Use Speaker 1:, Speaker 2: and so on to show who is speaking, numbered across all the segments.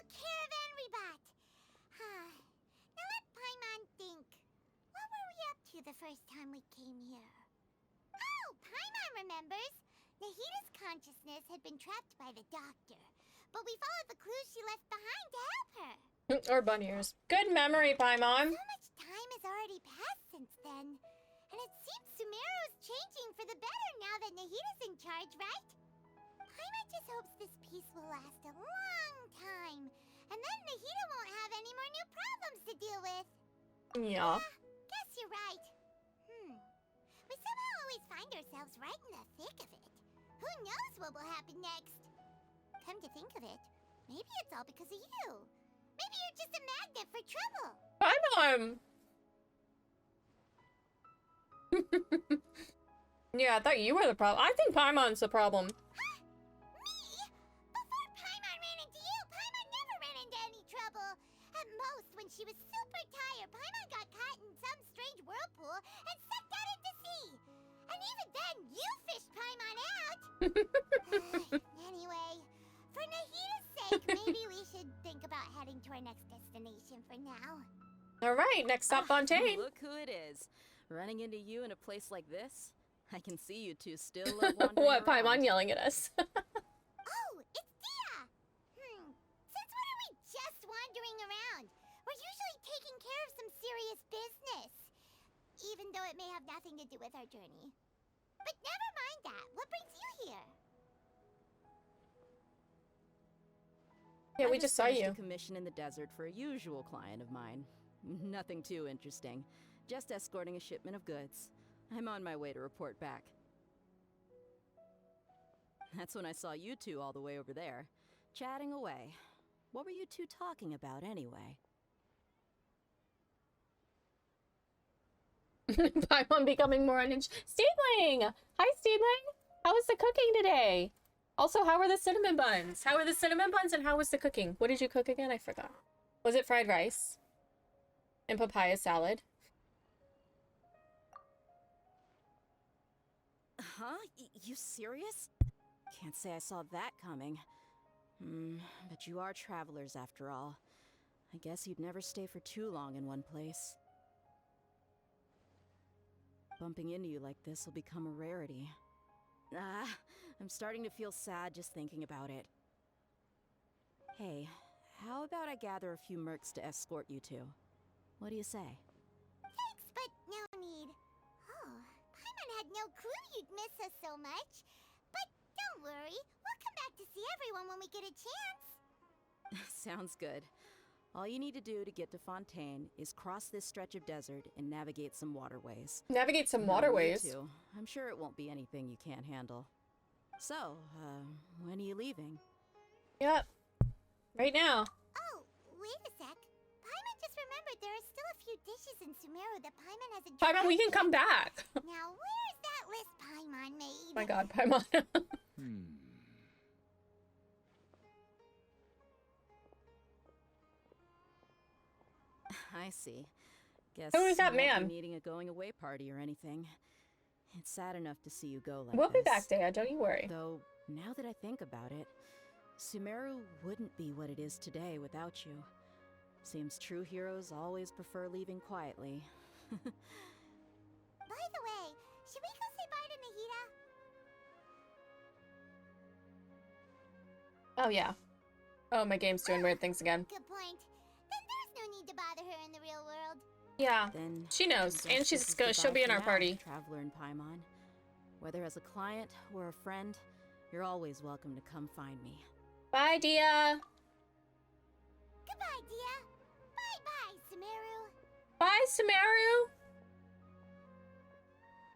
Speaker 1: caravan we bought. Huh. Now let Paimon think. What were we up to the first time we came here? Oh, Paimon remembers. Nahita's consciousness had been trapped by the doctor, but we followed the clues she left behind to help her.
Speaker 2: Or bunny ears. Good memory, Paimon.
Speaker 1: So much time has already passed since then. And it seems Sumeru's changing for the better now that Nahita's in charge, right? Paimon just hopes this peace will last a long time. And then Nahita won't have any more new problems to deal with.
Speaker 2: Yeah.
Speaker 1: Guess you're right. We somehow always find ourselves right in the thick of it. Who knows what will happen next? Come to think of it, maybe it's all because of you. Maybe you're just a magnet for trouble.
Speaker 2: Paimon! Yeah, I thought you were the problem. I think Paimon's the problem.
Speaker 1: Huh? Me? Before Paimon ran into you, Paimon never ran into any trouble. At most, when she was super tired, Paimon got caught in some strange whirlpool and sucked out into sea. And even then, you fished Paimon out. Anyway, for Nahita's sake, maybe we should think about heading to our next destination for now.
Speaker 2: All right, next stop, Fontaine.
Speaker 3: Look who it is. Running into you in a place like this? I can see you two still wandering
Speaker 2: What,
Speaker 3: around.
Speaker 2: Paimon yelling at us?
Speaker 1: Oh, it's Dia! Since when are we just wandering around? We're usually taking care of some serious business. Even though it may have nothing to do with our journey. But never mind that. What brings you here?
Speaker 2: Yeah,
Speaker 3: I
Speaker 2: we just saw
Speaker 3: finished
Speaker 2: you.
Speaker 3: a commission in the desert for a usual client of mine. Nothing too interesting. Just escorting a shipment of goods. I'm on my way to report back. That's when I saw you two all the way over there, chatting away. What were you two talking about anyway?
Speaker 2: Paimon becoming more uninterested. Steedling! Hi, Steedling! How was the cooking today? Also, how were the cinnamon buns? How were the cinnamon buns and how was the cooking? What did you cook again? I forgot. Was it fried rice? And papaya salad?
Speaker 3: Huh? You serious? Can't say I saw that coming. But you are travelers after all. I guess you'd never stay for too long in one place. Bumping into you like this will become a rarity. I'm starting to feel sad just thinking about it. Hey, how about I gather a few mercs to escort you two? What do you say?
Speaker 1: Thanks, but no need. Oh, Paimon had no clue you'd miss us so much. But don't worry, we'll come back to see everyone when we get a chance.
Speaker 3: Sounds good. All you need to do to get to Fontaine is cross this stretch of desert and navigate some waterways.
Speaker 2: Navigate some
Speaker 3: Knowing you
Speaker 2: waterways.
Speaker 3: two, I'm sure it won't be anything you can't handle. So, when are you leaving?
Speaker 2: Yep. Right now.
Speaker 1: Oh, wait a sec. Paimon just remembered there are still a few dishes in Sumeru that Paimon hasn't tried.
Speaker 2: Paimon, we can come back.
Speaker 1: Now, where's that list Paimon made?
Speaker 2: Oh my god, Paimon.
Speaker 3: I see. Guess
Speaker 2: Who is that
Speaker 3: you won't
Speaker 2: man?
Speaker 3: be needing a going away party or anything. It's sad enough to see you go like
Speaker 2: We'll be
Speaker 3: this.
Speaker 2: back, Dea. Don't you worry.
Speaker 3: Though, now that I think about it, Sumeru wouldn't be what it is today without you. Seems true heroes always prefer leaving quietly.
Speaker 1: By the way, should we go say bye to Nahita?
Speaker 2: Oh, yeah. Oh, my game's doing weird things again.
Speaker 1: Good point. Then there's no need to bother her in the real world.
Speaker 2: Yeah.
Speaker 3: Then
Speaker 2: She knows.
Speaker 3: I guess
Speaker 2: And
Speaker 3: this is
Speaker 2: she'll
Speaker 3: goodbye
Speaker 2: be in
Speaker 3: for
Speaker 2: our
Speaker 3: now,
Speaker 2: party.
Speaker 3: Traveler in Paimon. Whether as a client or a friend, you're always welcome to come find me.
Speaker 2: Bye, Dea.
Speaker 1: Goodbye, Dia. Bye-bye, Sumeru.
Speaker 2: Bye, Sumeru.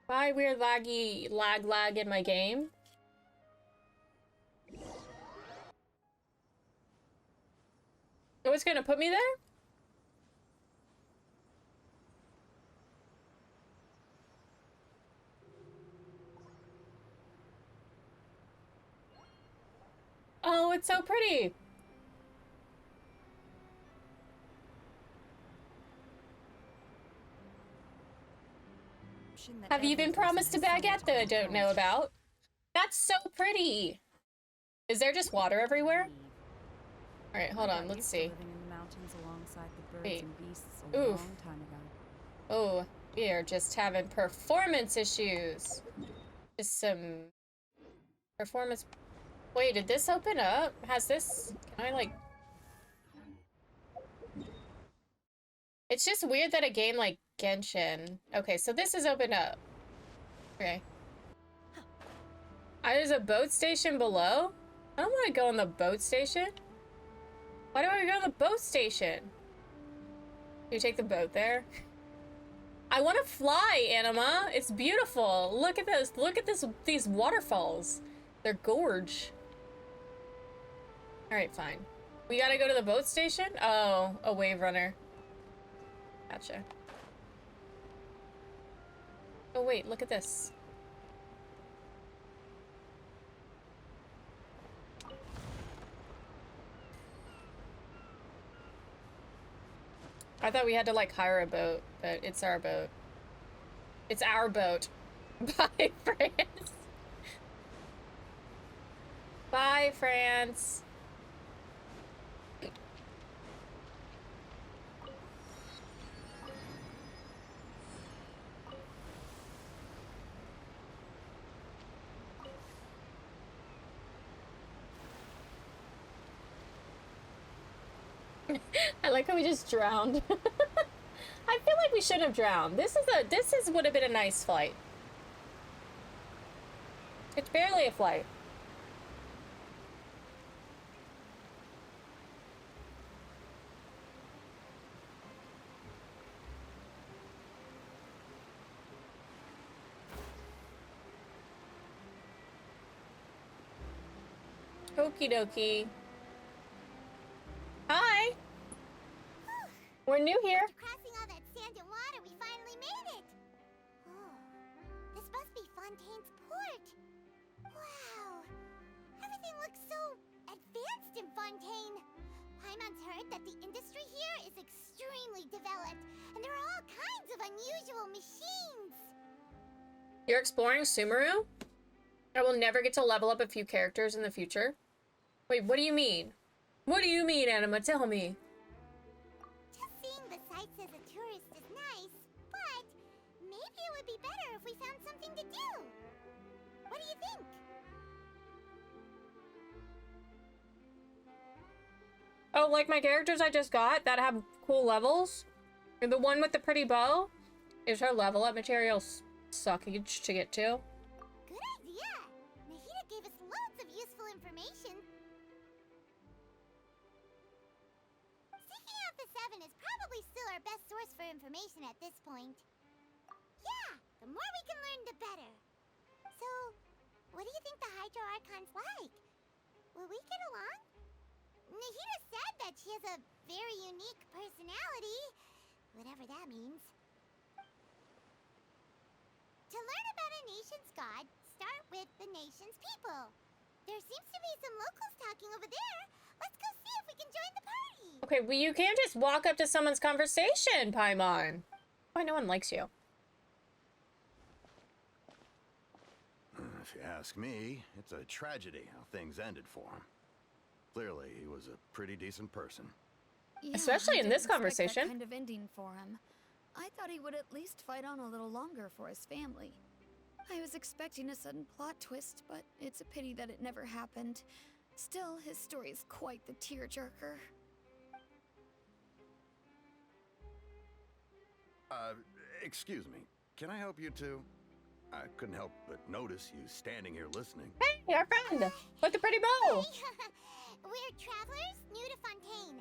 Speaker 2: Bye, weird laggy lag in my game. Oh, it's gonna put me there? Oh, it's so pretty.
Speaker 3: notion that
Speaker 2: Have you been
Speaker 3: every person
Speaker 2: promised a
Speaker 3: has so
Speaker 2: baguette
Speaker 3: much
Speaker 2: that I don't know
Speaker 3: potential.
Speaker 2: about? That's so pretty. Is there just water everywhere? All right, hold
Speaker 3: I
Speaker 2: on.
Speaker 3: got
Speaker 2: Let's
Speaker 3: used to
Speaker 2: see.
Speaker 3: living in the mountains alongside the birds
Speaker 2: Wait.
Speaker 3: and beasts a
Speaker 2: Oof.
Speaker 3: long time ago.
Speaker 2: Oh, we are just having performance issues. Just some performance. Wait, did this open up? Has this? Can I like? It's just weird that a game like Genshin. Okay, so this is opened up. Okay. There's a boat station below? I don't want to go on the boat station. Why do I go on the boat station? You take the boat there? I want to fly, Anima. It's beautiful. Look at this. Look at this. These waterfalls. They're gorge. All right, fine. We gotta go to the boat station? Oh, a wave runner. Gotcha. Oh, wait. Look at this. I thought we had to, like, hire a boat, but it's our boat. It's our boat. Bye, France. Bye, France. I like how we just drowned. I feel like we should have drowned. This would have been a nice flight. It's barely a flight. Okie dokie. Hi. We're new here.
Speaker 1: After crossing all that sand and water, we finally made it! Oh, this must be Fontaine's port. Wow! Everything looks so advanced in Fontaine. Paimon's heard that the industry here is extremely developed, and there are all kinds of unusual machines.
Speaker 2: You're exploring Sumeru? I will never get to level up a few characters in the future. Wait, what do you mean? What do you mean, Anima? Tell me.
Speaker 1: Just seeing the sights as a tourist is nice, but maybe it would be better if we found something to do. What do you think?
Speaker 2: Oh, like my characters I just got that have cool levels? And the one with the pretty bow? Is her level up material suckage to get to?
Speaker 1: Good idea! Nahida gave us loads of useful information. Seeking out the Seven is probably still our best source for information at this point. Yeah, the more we can learn, the better. So, what do you think the Hydro Archon's like? Will we get along? Nahida said that she has a very unique personality, whatever that means. To learn about a nation's god, start with the nation's people. There seems to be some locals talking over there. Let's go see if we can join the party.
Speaker 2: Okay, well, you can't just walk up to someone's conversation, Paimon. Why no one likes you?
Speaker 4: If you ask me, it's a tragedy how things ended for him. Clearly, he was a pretty decent person.
Speaker 5: Yeah,
Speaker 2: Especially
Speaker 5: I
Speaker 2: in this
Speaker 5: didn't expect
Speaker 2: conversation.
Speaker 5: That kind of ending for him. I thought he would at least fight on a little longer for his family. I was expecting a sudden plot twist, but it's a pity that it never happened. Still, his story is quite the tearjerker.
Speaker 4: Excuse me. Can I help you too? I couldn't help but notice you standing here listening.
Speaker 2: Hey, our friend with the pretty bow.
Speaker 1: We're travelers new to Fontaine,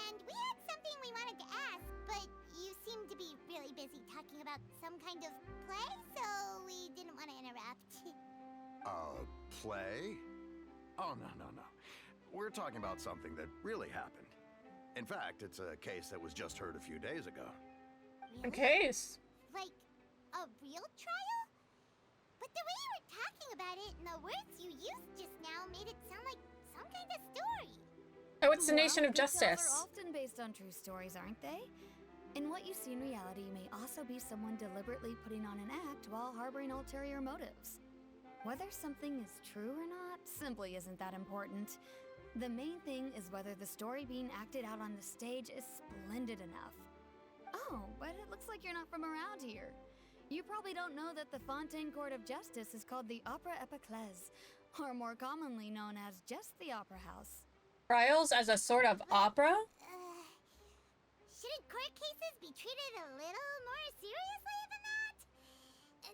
Speaker 1: and we had something we wanted to ask, but you seem to be really busy talking about some kind of play, so we didn't want to interrupt.
Speaker 4: Play? Oh, no. We're talking about something that really happened. In fact, it's a case that was just heard a few days ago.
Speaker 1: Really?
Speaker 2: In case.
Speaker 1: Like, a real trial? But the way you were talking about it and the words you used just now made it sound like some kind of story.
Speaker 2: Oh, it's the Nation of
Speaker 5: Well, these tales
Speaker 2: Justice.
Speaker 5: are often based on true stories, aren't they? And what you see in reality may also be someone deliberately putting on an act while harboring ulterior motives. Whether something is true or not simply isn't that important. The main thing is whether the story being acted out on the stage is splendid enough. Oh, but it looks like you're not from around here. You probably don't know that the Fontaine Court of Justice is called the Opera Epiclese, or more commonly known as just the Opera House.
Speaker 2: Trials as a sort of opera?
Speaker 1: Shouldn't court cases be treated a little more seriously than that?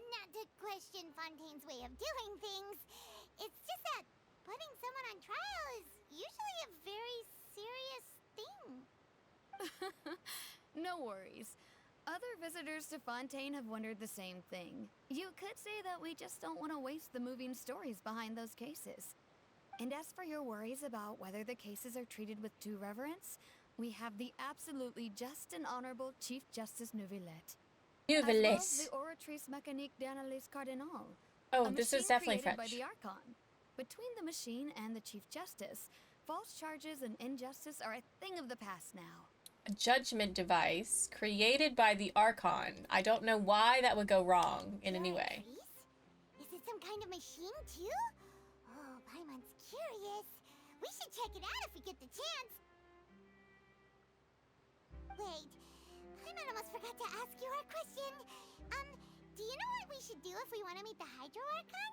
Speaker 1: Not to question Fontaine's way of doing things. It's just that putting someone on trial is usually a very serious thing.
Speaker 5: No worries. Other visitors to Fontaine have wondered the same thing. You could say that we just don't want to waste the moving stories behind those cases. And as for your worries about whether the cases are treated with due reverence, we have the absolutely just and honorable Chief Justice Neuvillette. As well as the Oratrice Mécanique d'Analyse Cardinal.
Speaker 2: Oh, this is definitely
Speaker 5: French. By
Speaker 2: French.
Speaker 5: the Archon. Between the machine and the Chief Justice, false charges and injustice are a thing of the past now.
Speaker 2: A judgment device created by the Archon. I don't know why that would go wrong in any way.
Speaker 1: Is it some kind of machine too? Oh, Paimon's curious. We should check it out if we get the chance. Wait, Paimon almost forgot to ask you our question. Do you know what we should do if we want to meet the Hydro Archon?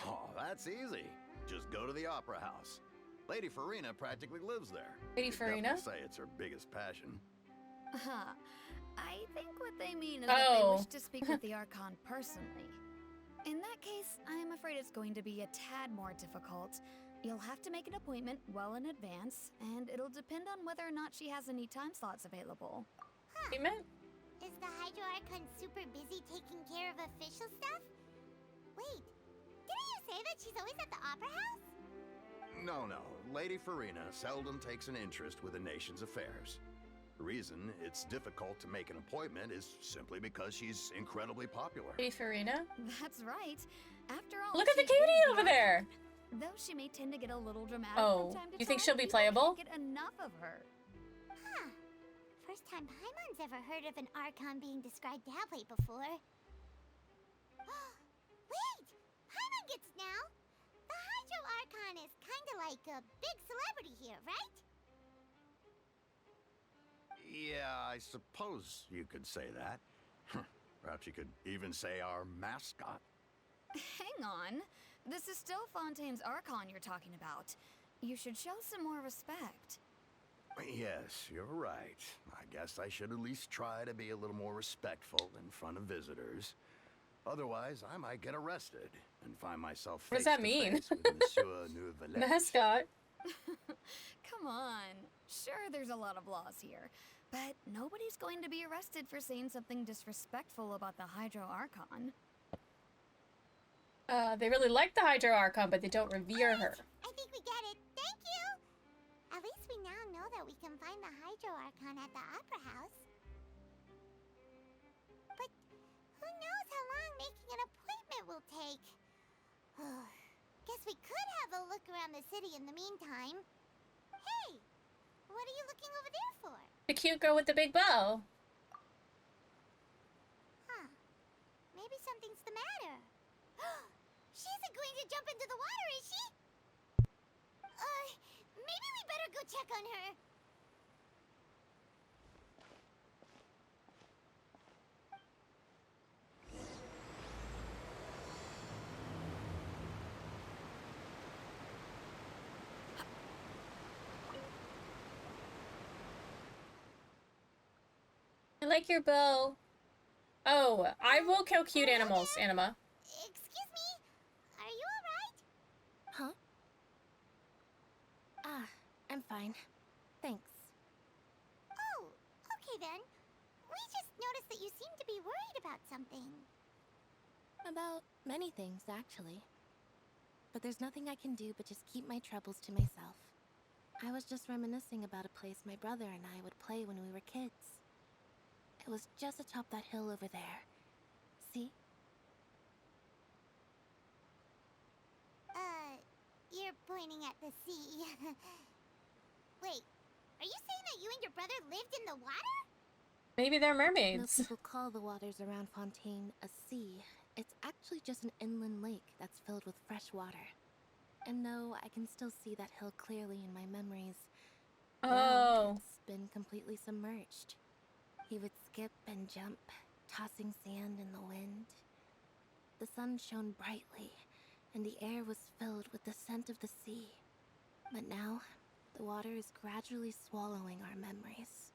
Speaker 4: Oh, that's easy. Just go to the Opera House. Lady Farina practically lives there.
Speaker 2: Lady
Speaker 4: You'd
Speaker 2: Farina?
Speaker 4: definitely say it's her biggest passion.
Speaker 5: I think what they mean is that they
Speaker 2: Oh.
Speaker 5: wish to speak with the Archon personally. In that case, I am afraid it's going to be a tad more difficult. You'll have to make an appointment well in advance, and it'll depend on whether or not she has any time slots available.
Speaker 2: Payment?
Speaker 1: Is the Hydro Archon super busy taking care of official stuff? Wait, didn't you say that she's always at the Opera House?
Speaker 4: No. Lady Farina seldom takes an interest with the nation's affairs. The reason it's difficult to make an appointment is simply because she's incredibly popular.
Speaker 2: Lady Farina?
Speaker 5: That's right. After all,
Speaker 2: Look at the
Speaker 5: she is
Speaker 2: cutie
Speaker 5: the
Speaker 2: over there!
Speaker 5: Archon. Though she may tend to get a little dramatic
Speaker 2: Oh,
Speaker 5: from time to
Speaker 2: you think
Speaker 5: time,
Speaker 2: she'll be
Speaker 5: people
Speaker 2: playable?
Speaker 5: can't get enough of her.
Speaker 1: Huh. First time Paimon's ever heard of an Archon being described that way before. Wait! Paimon gets now! The Hydro Archon is kinda like a big celebrity here, right?
Speaker 4: Yeah, I suppose you could say that. Perhaps you could even say our mascot.
Speaker 5: Hang on. This is still Fontaine's Archon you're talking about. You should show some more respect.
Speaker 4: Yes, you're right. I guess I should at least try to be a little more respectful in front of visitors. Otherwise, I might get arrested and find myself
Speaker 2: What does that mean?
Speaker 4: face with Monsieur Neuvillette.
Speaker 2: Mascot.
Speaker 5: Come on. Sure, there's a lot of laws here, but nobody's going to be arrested for saying something disrespectful about the Hydro Archon.
Speaker 2: They really like the Hydro Archon, but they don't revere her.
Speaker 1: I think we get it. Thank you! At least we now know that we can find the Hydro Archon at the Opera House. But who knows how long making an appointment will take? Guess we could have a look around the city in the meantime. Hey! What are you looking over there for?
Speaker 2: The cute girl with the big bow.
Speaker 1: Huh. Maybe something's the matter. She isn't going to jump into the water, is she? Maybe we better go check on her.
Speaker 2: I like your bow. Oh, I will kill cute animals, Anima.
Speaker 1: Excuse me? Are you alright?
Speaker 6: Huh? I'm fine. Thanks.
Speaker 1: Oh, okay then. We just noticed that you seem to be worried about something.
Speaker 6: About many things, actually. But there's nothing I can do but just keep my troubles to myself. I was just reminiscing about a place my brother and I would play when we were kids. It was just atop that hill over there. See?
Speaker 1: You're pointing at the sea. Wait, are you saying that you and your brother lived in the water?
Speaker 2: Maybe they're
Speaker 6: Most
Speaker 2: mermaids.
Speaker 6: people call the waters around Fontaine a sea. It's actually just an inland lake that's filled with fresh water. And though I can still see that hill clearly in my memories, now
Speaker 2: Oh.
Speaker 6: it's been completely submerged. He would skip and jump, tossing sand in the wind. The sun shone brightly, and the air was filled with the scent of the sea. But now, the water is gradually swallowing our memories.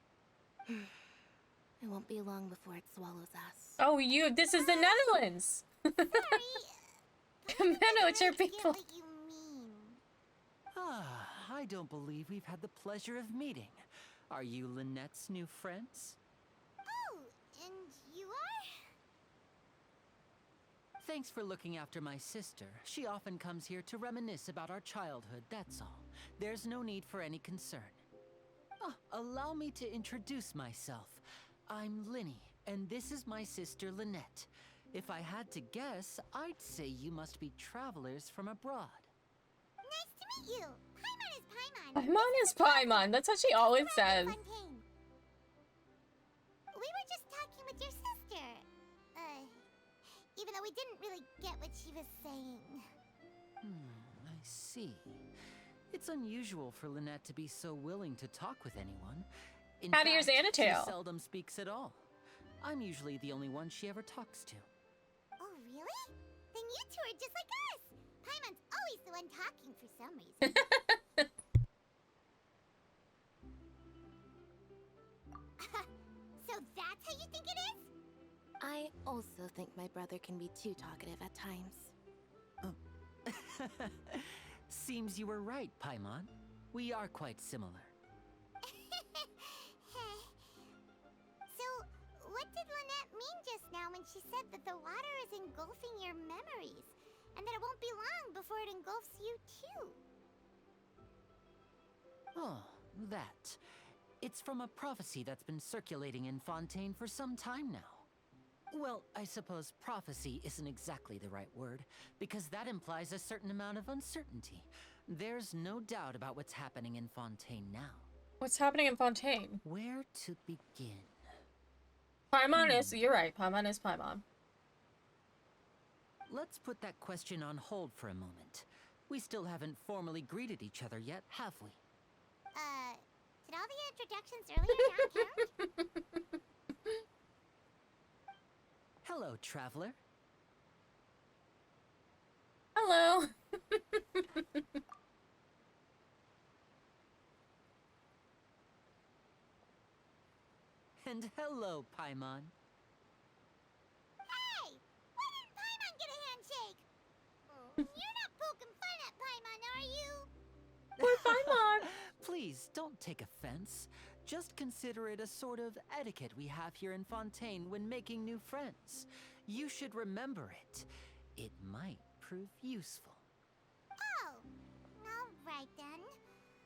Speaker 6: It won't be long before it swallows us.
Speaker 2: Oh, this is the Netherlands.
Speaker 1: Sorry.
Speaker 2: Meno, it's your
Speaker 1: I get
Speaker 2: people.
Speaker 1: what you mean.
Speaker 7: Ah, I don't believe we've had the pleasure of meeting. Are you Lynette's new friends?
Speaker 1: Oh, and you are?
Speaker 7: Thanks for looking after my sister. She often comes here to reminisce about our childhood, that's all. There's no need for any concern. Ah, allow me to introduce myself. I'm Linny, and this is my sister Lynette. If I had to guess, I'd say you must be travelers from abroad.
Speaker 1: Nice to meet you. Paimon is Paimon.
Speaker 2: Paimon is Paimon. That's what she always says.
Speaker 1: Fontaine. We were just talking with your sister. Even though we didn't really get what she was saying.
Speaker 7: I see. It's unusual for Lynette to be so willing to talk with anyone. In
Speaker 2: How do yours
Speaker 7: fact,
Speaker 2: Anatale?
Speaker 7: She seldom speaks at all. I'm usually the only one she ever talks to.
Speaker 1: Oh, really? Then you two are just like us. Paimon's always the one talking for some reason. So that's how you think it is?
Speaker 6: I also think my brother can be too talkative at times.
Speaker 7: Seems you were right, Paimon. We are quite similar.
Speaker 1: So, what did Lynette mean just now when she said that the water is engulfing your memories? And that it won't be long before it engulfs you too?
Speaker 7: Oh, that. It's from a prophecy that's been circulating in Fontaine for some time now. Well, I suppose prophecy isn't exactly the right word, because that implies a certain amount of uncertainty. There's no doubt about what's happening in Fontaine now.
Speaker 2: What's happening in Fontaine?
Speaker 7: Where to begin?
Speaker 2: Paimon is, you're right, Paimon is Paimon.
Speaker 7: Let's put that question on hold for a moment. We still haven't formally greeted each other yet, have we?
Speaker 1: Did all the introductions earlier not count?
Speaker 7: Hello, traveler.
Speaker 2: Hello.
Speaker 7: And hello, Paimon.
Speaker 1: Hey! Why didn't Paimon get a handshake? You're not poking fun at Paimon, are you?
Speaker 2: Poor Paimon.
Speaker 7: Please, don't take offense. Just consider it a sort of etiquette we have here in Fontaine when making new friends. You should remember it. It might prove useful.
Speaker 1: Oh, alright then.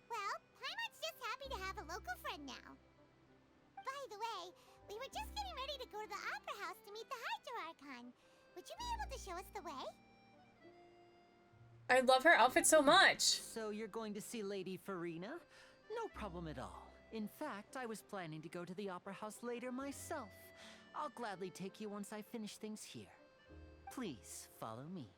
Speaker 1: Well, Paimon's just happy to have a local friend now. By the way, we were just getting ready to go to the Opera House to meet the Archon. Would you be able to show us the way?
Speaker 2: I love her outfit so much.
Speaker 7: So you're going to see Lady Farina? No problem at all. In fact, I was planning to go to the Opera House later myself. I'll gladly take you once I finish things here. Please, follow me.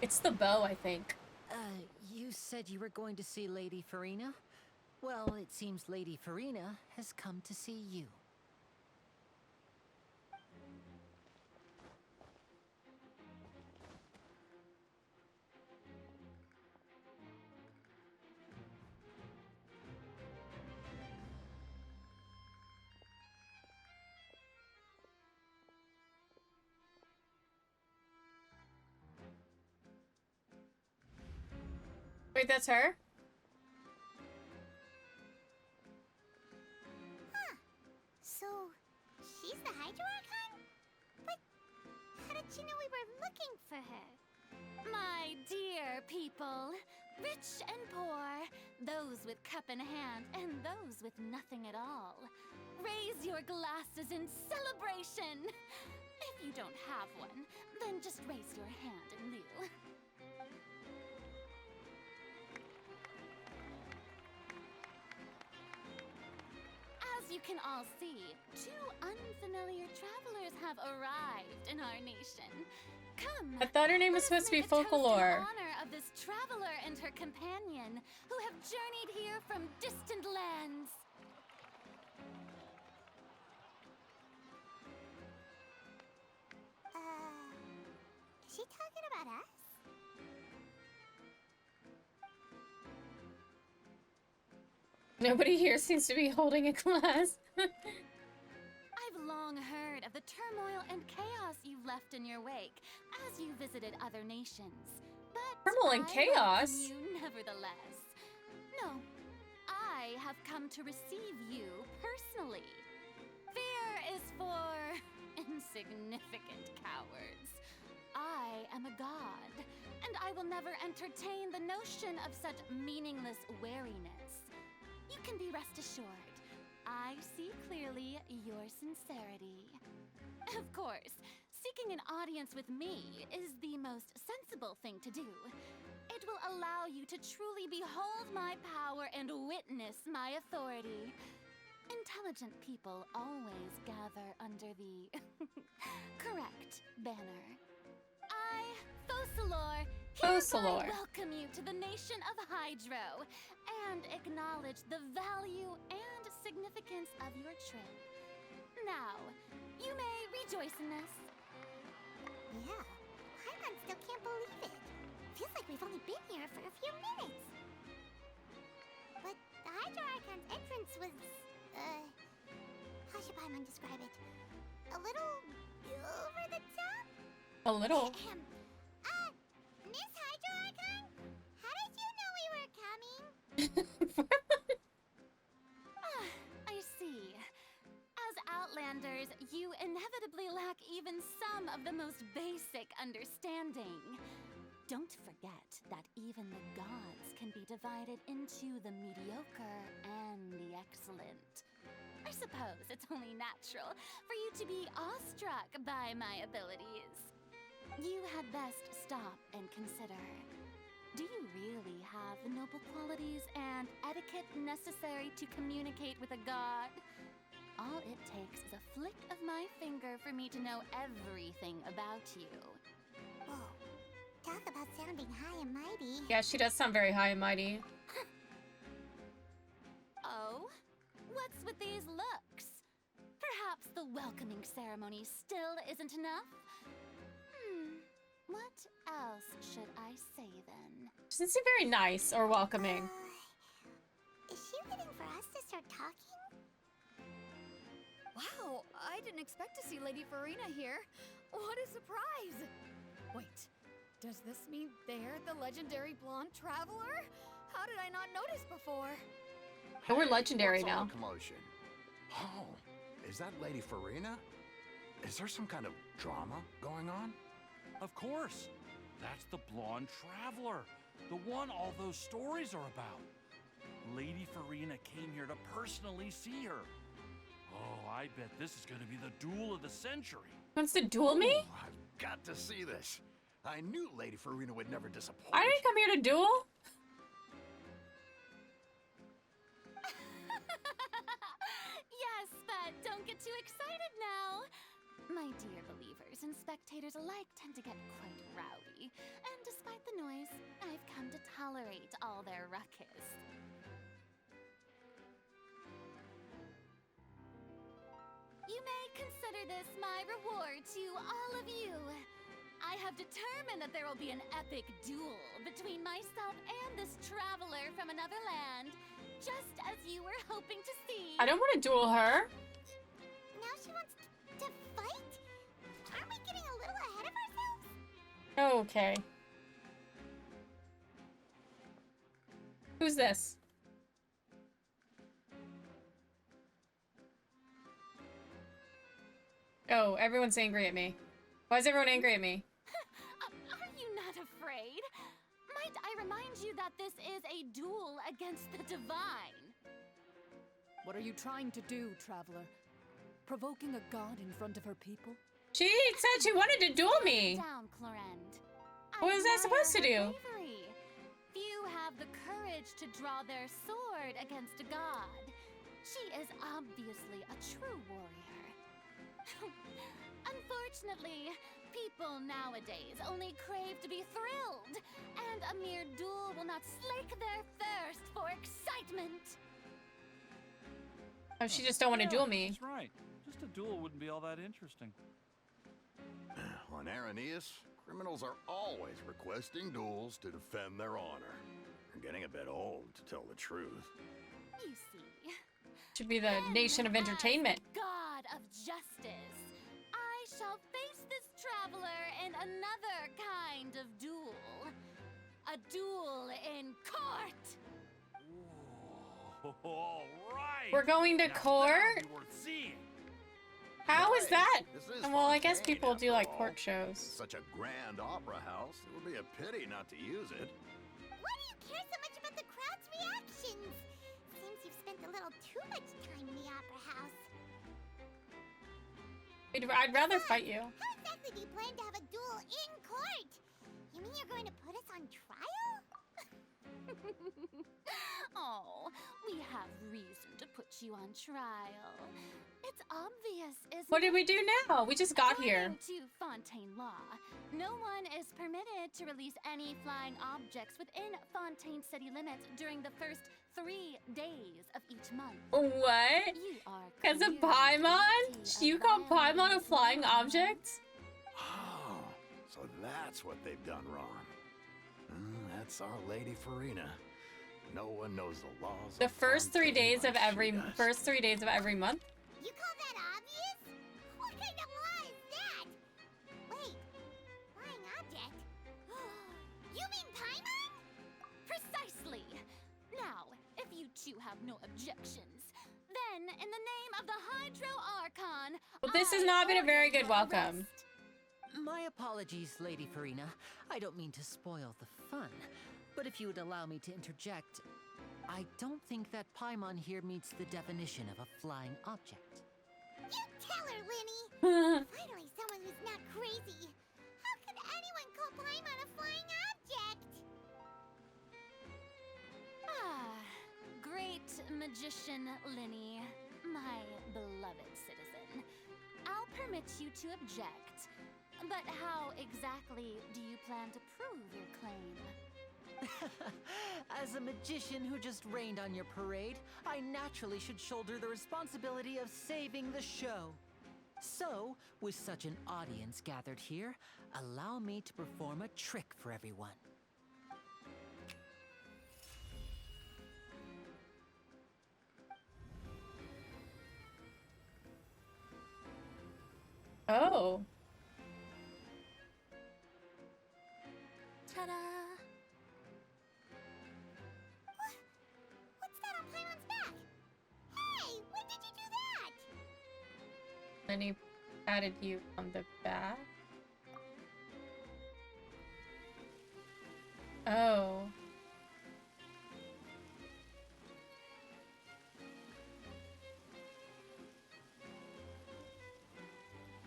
Speaker 2: It's the bow, I think.
Speaker 7: You said you were going to see Lady Farina? Well, it seems Lady Farina has come to see you.
Speaker 2: Wait, that's her?
Speaker 1: So cooking for her.
Speaker 8: My dear people, rich and poor, those with cup in hand and those with nothing at all, raise your glasses in celebration. If you don't have one, then just raise your hand in lieu. As you can all see, two unfamiliar travelers have arrived in our nation. Come.
Speaker 2: I thought her name was
Speaker 8: let us
Speaker 2: supposed to be
Speaker 8: make a toast in
Speaker 2: Folklore.
Speaker 8: honor of this traveler and her companion, who have journeyed here from distant lands.
Speaker 1: Is she talking about us?
Speaker 2: Nobody here seems to be holding a glass.
Speaker 8: I've long heard of the turmoil and chaos you've left in your wake as you visited other nations. But
Speaker 2: Turmoil and
Speaker 8: I
Speaker 2: chaos?
Speaker 8: welcome you nevertheless. No, I have come to receive you personally. Fear is for insignificant cowards. I am a god, and I will never entertain the notion of such meaningless wariness. You can be rest assured, I see clearly your sincerity. Of course, seeking an audience with me is the most sensible thing to do. It will allow you to truly behold my power and witness my authority. Intelligent people always gather under the correct banner. I, Focalor,
Speaker 2: Focalor.
Speaker 8: hereby welcome you to the nation of Hydro and acknowledge the value and significance of your trip. Now, you may rejoice in this.
Speaker 1: Yeah. Paimon still can't believe it. Feels like we've only been here for a few minutes. But the Hydro Archon's entrance was, how should Paimon describe it? A little over the top?
Speaker 2: A little.
Speaker 1: Miss Hydro Archon? How did you know we were coming?
Speaker 8: I see. As Outlanders, you inevitably lack even some of the most basic understanding. Don't forget that even the gods can be divided into the mediocre and the excellent. I suppose it's only natural for you to be awestruck by my abilities. You had best stop and consider. Do you really have the noble qualities and etiquette necessary to communicate with a god? All it takes is a flick of my finger for me to know everything about you.
Speaker 1: Whoa. Talk about sounding high and mighty.
Speaker 2: Yeah, she does sound very high and mighty.
Speaker 8: Oh? What's with these looks? Perhaps the welcoming ceremony still isn't enough? What else should I say then?
Speaker 2: She doesn't seem very nice or welcoming.
Speaker 1: Is she waiting for us to start talking?
Speaker 5: Wow, I didn't expect to see Lady Farina here. What a surprise! Wait, does this mean they're the legendary blonde traveler? How did I not notice before?
Speaker 2: Oh, we're legendary
Speaker 4: What's all
Speaker 2: now.
Speaker 4: the commotion? Oh, is that Lady Farina? Is there some kind of drama going on?
Speaker 9: Of course. That's the blonde traveler. The one all those stories are about. Lady Farina came here to personally see her. Oh, I bet this is going to be the duel of the century.
Speaker 2: Wants to duel me?
Speaker 4: Ooh, I've got to see this. I knew Lady Farina would never disappoint.
Speaker 2: I didn't come here to duel.
Speaker 8: Yes, but don't get too excited now. My dear believers and spectators alike tend to get quite rowdy, and despite the noise, I've come to tolerate all their ruckus. You may consider this my reward to all of you. I have determined that there will be an epic duel between myself and this traveler from another land, just as you were hoping to see.
Speaker 2: I don't want to duel her.
Speaker 1: Now she wants to fight? Aren't we getting a little ahead of ourselves?
Speaker 2: Okay. Who's this? Oh, everyone's angry at me. Why is everyone angry at me?
Speaker 8: Might I remind you that this is a duel against the divine?
Speaker 10: What are you trying to do, traveler? Provoking a god in front of her people?
Speaker 2: She said she wanted to duel me.
Speaker 8: Down, Clorend.
Speaker 2: What was I supposed to do?
Speaker 8: Bravery. Few have the courage to draw their sword against a god. She is obviously a true warrior. Unfortunately, people nowadays only crave to be thrilled, and a mere duel will not slake their thirst for excitement.
Speaker 2: Oh, she just don't want to duel me.
Speaker 9: That's right. Just a duel wouldn't be all that interesting.
Speaker 4: On Araneus, criminals are always requesting duels to defend their honor. They're getting a bit old, to tell the truth.
Speaker 8: You see,
Speaker 2: Should be the nation of
Speaker 8: as
Speaker 2: entertainment.
Speaker 8: God of justice, I shall face this traveler in another kind of duel. A duel in court.
Speaker 9: Ooh, all right.
Speaker 2: We're going to
Speaker 9: Now
Speaker 2: court?
Speaker 9: that'll be worth seeing.
Speaker 2: How is that?
Speaker 4: This is
Speaker 2: Well, I guess
Speaker 4: Fontaine,
Speaker 2: people do
Speaker 4: after
Speaker 2: like
Speaker 4: all.
Speaker 2: court shows.
Speaker 4: Such a grand opera house, it would be a pity not to use it.
Speaker 1: Why do you care so much about the crowd's reactions? Seems you've spent a little too much time in the opera house.
Speaker 2: I'd rather fight you.
Speaker 1: How exactly do you plan to have a duel in court? You mean you're going to put us on trial?
Speaker 8: Oh, we have reason to put you on trial. It's obvious, isn't
Speaker 2: What did
Speaker 8: it?
Speaker 2: we do now? We just got here.
Speaker 8: According to Fontaine law, no one is permitted to release any flying objects within Fontaine city limits during the first 3 days of each month.
Speaker 2: What?
Speaker 8: You are
Speaker 2: Because of
Speaker 8: clearly
Speaker 2: Paimon?
Speaker 8: guilty
Speaker 2: You
Speaker 8: of
Speaker 2: call Paimon a
Speaker 8: violating
Speaker 2: flying
Speaker 8: law.
Speaker 2: object?
Speaker 4: Oh, so that's what they've done wrong. That's Our Lady Farina. No one knows the laws.
Speaker 2: The
Speaker 4: of
Speaker 2: first 3
Speaker 4: Fontaine
Speaker 2: days of
Speaker 4: like she
Speaker 2: every
Speaker 4: does.
Speaker 2: first 3 days of every month?
Speaker 1: You call that obvious? What kind of law is that? Wait, flying object? You mean Paimon?
Speaker 8: Precisely. Now, if you two have no objections, then in the name of the Hydro Archon,
Speaker 2: Well, this has
Speaker 8: I
Speaker 2: not been a very
Speaker 8: order
Speaker 2: good
Speaker 8: your
Speaker 2: welcome.
Speaker 8: arrest.
Speaker 7: My apologies, Lady Farina. I don't mean to spoil the fun, but if you would allow me to interject, I don't think that Paimon here meets the definition of a flying object.
Speaker 1: You tell her, Linny. Finally, someone who's not crazy. How could anyone call Paimon a flying object?
Speaker 8: Ah, great magician Linny, my beloved citizen. I'll permit you to object, but how exactly do you plan to prove your claim?
Speaker 7: As a magician who just rained on your parade, I naturally should shoulder the responsibility of saving the show. So, with such an audience gathered here, allow me to perform a trick for everyone.
Speaker 2: Oh.
Speaker 8: Ta-da!
Speaker 1: What's that on Paimon's back? Hey, when did you do that?
Speaker 2: Then he patted you on the back. Oh.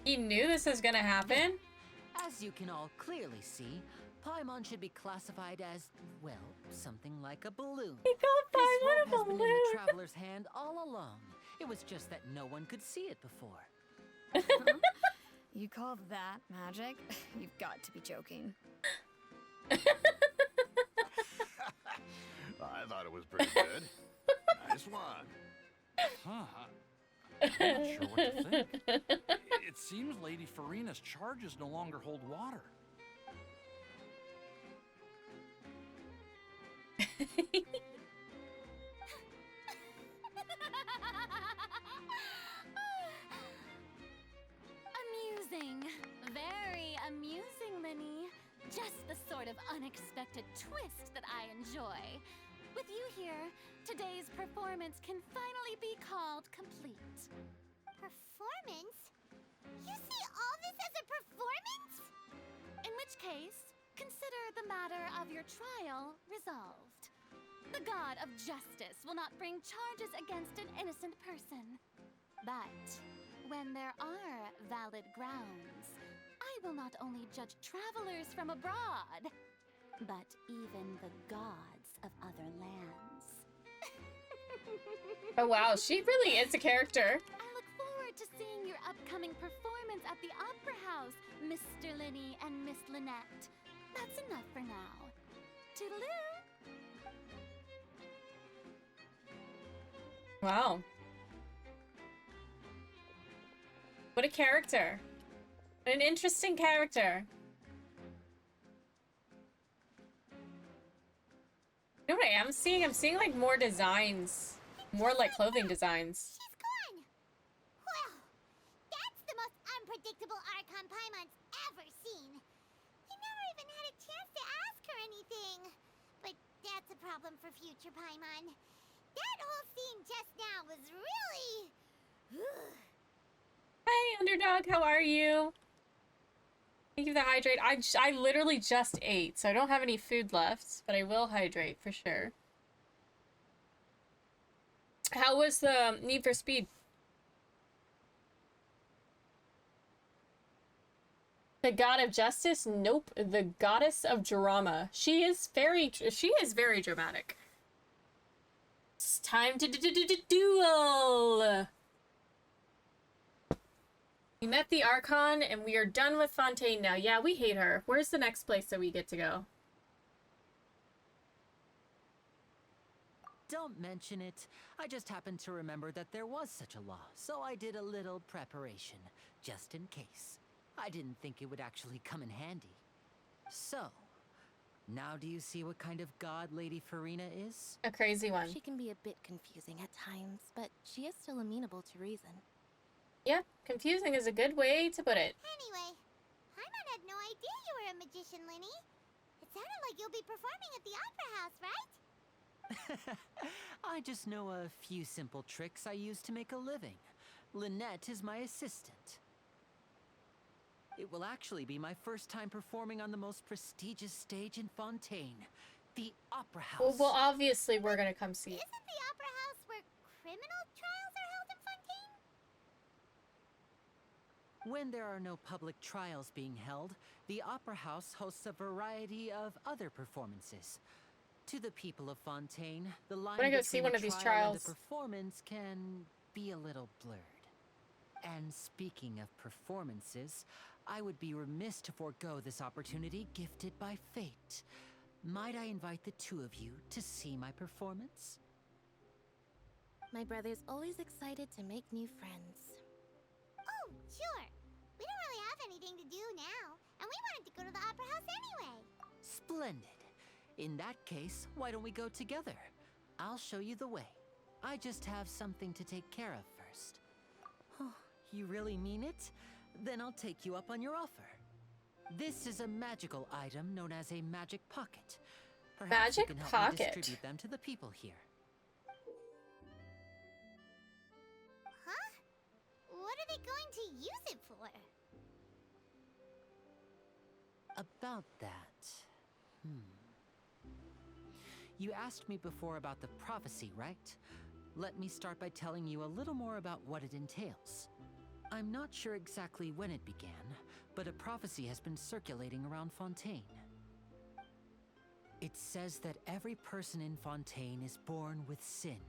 Speaker 2: He knew this was gonna happen?
Speaker 7: As you can all clearly see, Paimon should be classified as, well, something like a balloon.
Speaker 2: He called
Speaker 7: This
Speaker 2: Paimon
Speaker 7: rope
Speaker 2: a
Speaker 7: has been in
Speaker 2: balloon.
Speaker 7: the traveler's hand all along. It was just that no one could see it before.
Speaker 5: You call that magic? You've got to be joking.
Speaker 4: I thought it was pretty good. Nice one.
Speaker 9: Huh. I'm not sure what to think. It seems Lady Farina's charges no longer hold water.
Speaker 8: Amusing. Very amusing, Linny. Just the sort of unexpected twist that I enjoy. With you here, today's performance can finally be called complete.
Speaker 1: Performance? You see all this as a performance?
Speaker 8: In which case, consider the the matter of your trial resolved. The god of justice will not bring charges against an innocent person. But when there are valid grounds, I will not only judge travelers from abroad, but even the gods of other lands.
Speaker 2: Oh wow, she really is a character.
Speaker 8: I look forward to seeing your upcoming performance at the Opera House, Mr. Linney and Miss Lynette. That's enough for now. Toodaloo!
Speaker 2: Wow. What a character. What an interesting character. You know what I am seeing? I'm seeing like more designs. More like clothing designs.
Speaker 1: She's gone! Well, that's the most unpredictable Archon Paimon's ever seen. He never even had a chance to ask her anything. But that's a problem for future Paimon. That whole scene just now was really...
Speaker 2: Hey, Underdog, how are you? Thank you for the hydrate. I literally just ate, so I don't have any food left, but I will hydrate for sure. How was the Need for Speed? The God of Justice? Nope. The Goddess of Drama. She is very dramatic. It's time to duel! We met the Archon, and we are done with Fontaine now. Yeah, we hate her. Where's the next place that we get to go?
Speaker 7: Don't mention it. I just happened to remember that there was such a law, so I did a little preparation, just in case. I didn't think it would actually come in handy. So, now do you see what kind of god Lady Farina is?
Speaker 2: A crazy one.
Speaker 6: She can be a bit confusing at times, but she is still amenable to reason.
Speaker 2: Yep, confusing is a good way to put it.
Speaker 1: Anyway, Paimon had no idea you were a magician, Linny. It sounded like you'll be performing at the Opera House, right?
Speaker 7: I just know a few simple tricks I use to make a living. Lynette is my assistant. It will actually be my first time performing on the most prestigious stage in Fontaine, the Opera House.
Speaker 2: Well, obviously we're gonna come see it.
Speaker 1: Isn't the Opera House where criminal trials are held in Fontaine?
Speaker 7: When there are no public trials being held, the Opera House hosts a variety of other performances. To the people of Fontaine, the line
Speaker 2: I'm gonna go
Speaker 7: between
Speaker 2: see one
Speaker 7: a
Speaker 2: of these
Speaker 7: trial
Speaker 2: trials.
Speaker 7: and a performance can be a little blurred. And speaking of performances, I would be remiss to forego this opportunity gifted by fate. Might I invite the two of you to see my performance?
Speaker 6: My brother's always excited to make new friends.
Speaker 1: Oh, sure. We don't really have anything to do now, and we wanted to go to the Opera House anyway.
Speaker 7: Splendid. In that case, why don't we go together? I'll show you the way. I just have something to take care of first. Oh, you really mean it? Then I'll take you up on your offer. This is a magical item known as a magic pocket. Perhaps you
Speaker 2: Magic
Speaker 7: can help
Speaker 2: pocket.
Speaker 7: me distribute them to the people here.
Speaker 1: Huh? What are they going to use it for?
Speaker 7: About that. You asked me before about the prophecy, right? Let me start by telling you a little more about what it entails. I'm not sure exactly when it began, but a prophecy has been circulating around Fontaine. It says that every person in Fontaine is born with sin.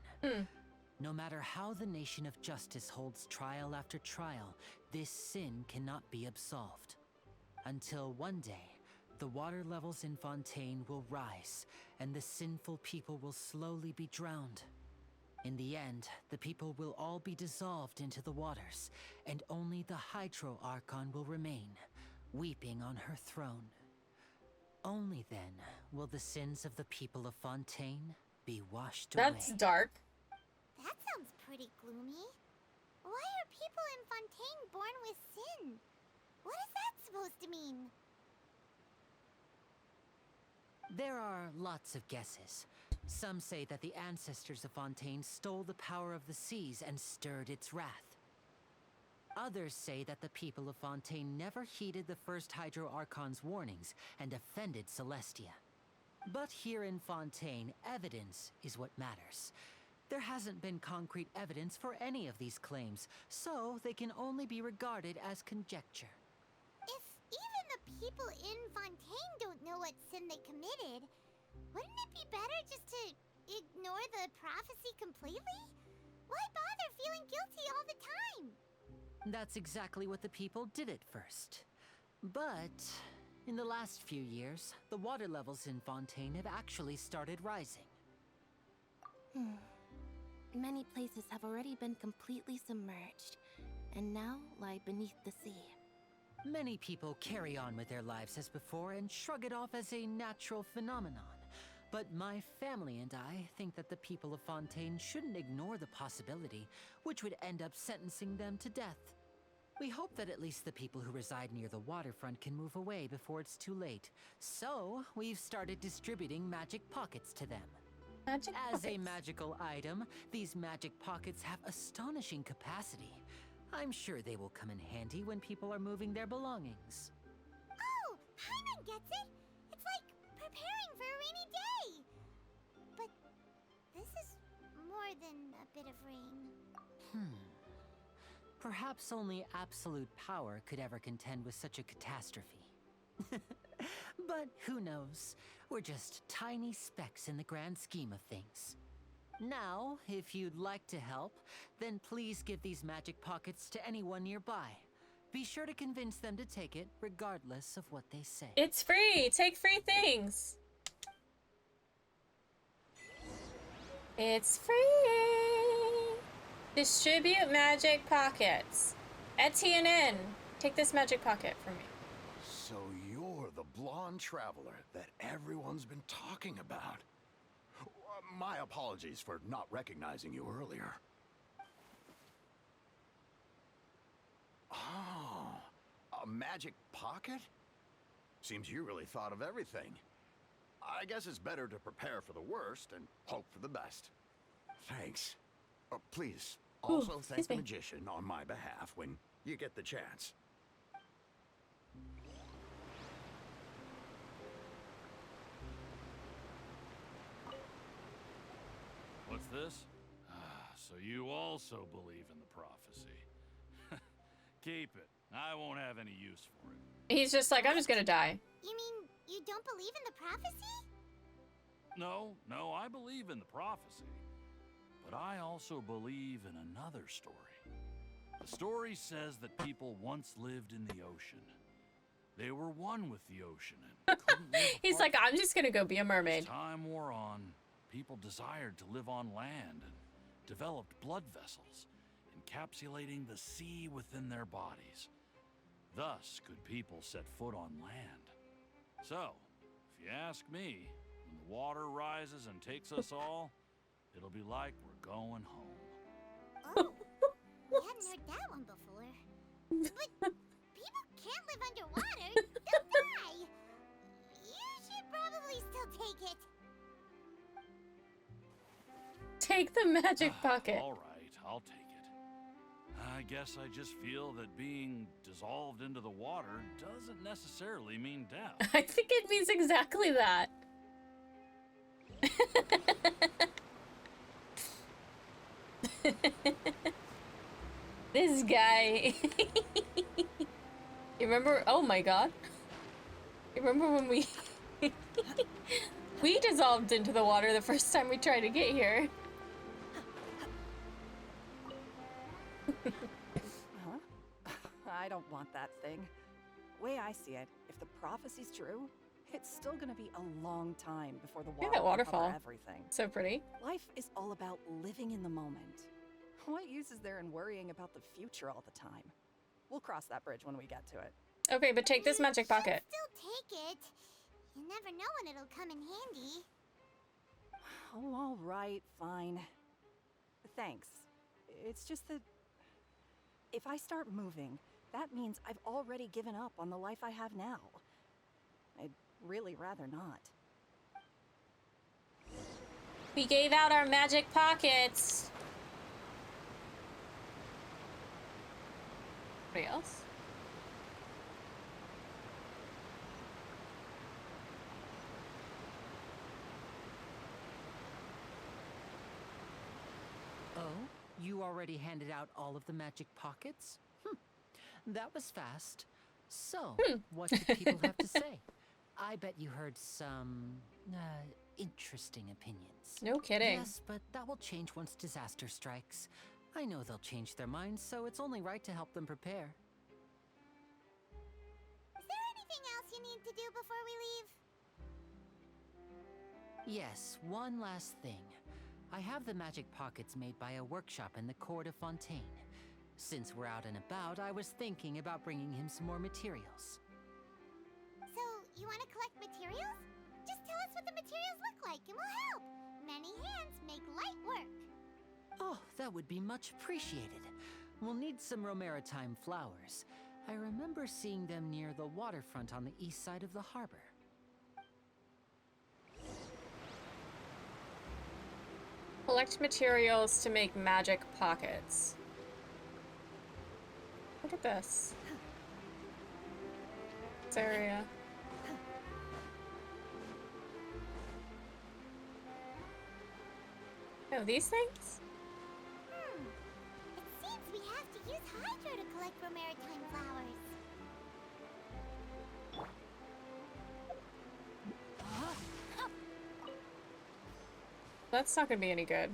Speaker 7: No matter how the nation of justice holds trial after trial, this sin cannot be absolved. Until one day, the water levels in Fontaine will rise, and the sinful people will slowly be drowned. In the end, the people will all be dissolved into the waters, and only the Hydro Archon will remain, weeping on her throne. Only then will the sins of the people of Fontaine be washed away.
Speaker 2: That's dark.
Speaker 1: That sounds pretty gloomy. Why are people in Fontaine born with sin? What is that supposed to mean?
Speaker 7: There are lots of guesses. Some say that the ancestors of Fontaine stole the power of the seas and stirred its wrath. Others say that the people of Fontaine never heeded the first Hydro Archon's warnings and defended Celestia. But here in Fontaine, evidence is what matters. There hasn't been concrete evidence for any of these claims, so they can only be regarded as conjecture.
Speaker 1: If even the people in Fontaine don't know what sin they committed, wouldn't it be better just to ignore the prophecy completely? Why bother feeling guilty all the time?
Speaker 7: That's exactly what the people did at first. But in the last few years, the water levels in Fontaine have actually started rising.
Speaker 6: Many places have already been completely submerged, and now lie beneath the sea.
Speaker 7: Many people carry on with their lives as before and shrug it off as a natural phenomenon. But my family and I think that the people of Fontaine shouldn't ignore the possibility, which would end up sentencing them to death. We hope that at least the people who reside near the waterfront can move away before it's too late. So, we've started distributing magic pockets to them.
Speaker 2: Magic
Speaker 7: As a
Speaker 2: pockets.
Speaker 7: magical item, these magic pockets have astonishing capacity. I'm sure they will come in handy when people are moving their belongings.
Speaker 1: Oh, Paimon gets it! It's like preparing for a rainy day! But this is more than a bit of rain.
Speaker 7: Perhaps only absolute power could ever contend with such a catastrophe. But who knows? We're just tiny specks in the grand scheme of things. Now, if you'd like to help, then please give these magic pockets to anyone nearby. Be sure to convince them to take it, regardless of what they say.
Speaker 2: It's free. Take free things. It's free. Distribute magic pockets. Etienne, take this magic pocket from me.
Speaker 4: So you're the blonde traveler that everyone's been talking about. My apologies for not recognizing you earlier. Oh, a magic pocket? Seems you really thought of everything. I guess it's better to prepare for the worst and hope for the best. Thanks. Please, also thank
Speaker 2: excuse
Speaker 4: the
Speaker 2: me.
Speaker 4: magician on my behalf when you get the chance.
Speaker 9: What's this? So you also believe in the prophecy. Keep it. I won't have any use for it.
Speaker 2: He's just like, I'm just gonna die.
Speaker 1: You mean you don't believe in the prophecy?
Speaker 9: No, I believe in the prophecy. But I also believe in another story. The story says that people once lived in the ocean. They were one with the ocean and couldn't live
Speaker 2: He's
Speaker 9: apart.
Speaker 2: like, I'm just gonna go be a mermaid.
Speaker 9: As time wore on, people desired to live on land and developed blood vessels, encapsulating the sea within their bodies. Thus could people set foot on land. So, if you ask me, when the water rises and takes us all, it'll be like we're going home.
Speaker 1: Oh, we hadn't heard that one before. But people can't live underwater. They'll die. You should probably still take it.
Speaker 2: Take the magic pocket.
Speaker 9: All right, I'll take it. I guess I just feel that being dissolved into the water doesn't necessarily mean death.
Speaker 2: I think it means exactly that. This guy. You remember? Oh my god. You remember when we we dissolved into the water the first time we tried to get here?
Speaker 3: I don't want that thing. Way I see it, if the prophecy's true, it's still gonna be a long time before the
Speaker 2: Look
Speaker 3: water
Speaker 2: at that
Speaker 3: can
Speaker 2: waterfall.
Speaker 3: cover everything.
Speaker 2: So pretty.
Speaker 3: Life is all about living in the moment. What use is there in worrying about the future all the time? We'll cross that bridge when we get to it.
Speaker 2: Okay, but take this magic
Speaker 1: You should
Speaker 2: pocket.
Speaker 1: Still take it. You never know when it'll come in handy.
Speaker 3: Oh, all right, fine. Thanks. It's just that if I start moving, that means I've already given up on the life I have now. I'd really rather not.
Speaker 2: We gave out our magic pockets. Anybody else?
Speaker 7: Oh, you already handed out all of the magic pockets? That was fast. So, what do people have to say? I bet you heard some interesting opinions.
Speaker 2: No kidding.
Speaker 7: Yes, but that will change once disaster strikes. I know they'll change their minds, so it's only right to help them prepare.
Speaker 1: Is there anything else you need to do before we leave?
Speaker 7: Yes, one last thing. I have the magic pockets made by a workshop in the court of Fontaine. Since we're out and about, I was thinking about bringing him some more materials.
Speaker 1: So, you want to collect materials? Just tell us what the materials look like and we'll help. Many hands make light work.
Speaker 7: Oh, that would be much appreciated. We'll need some Romaritime flowers. I remember seeing them near the waterfront on the east side of the harbor.
Speaker 2: Collect materials to make magic pockets. Look at this. This area. Oh, these things?
Speaker 1: It seems we have to use Hydro to collect Romaritime flowers.
Speaker 2: That's not gonna be any good.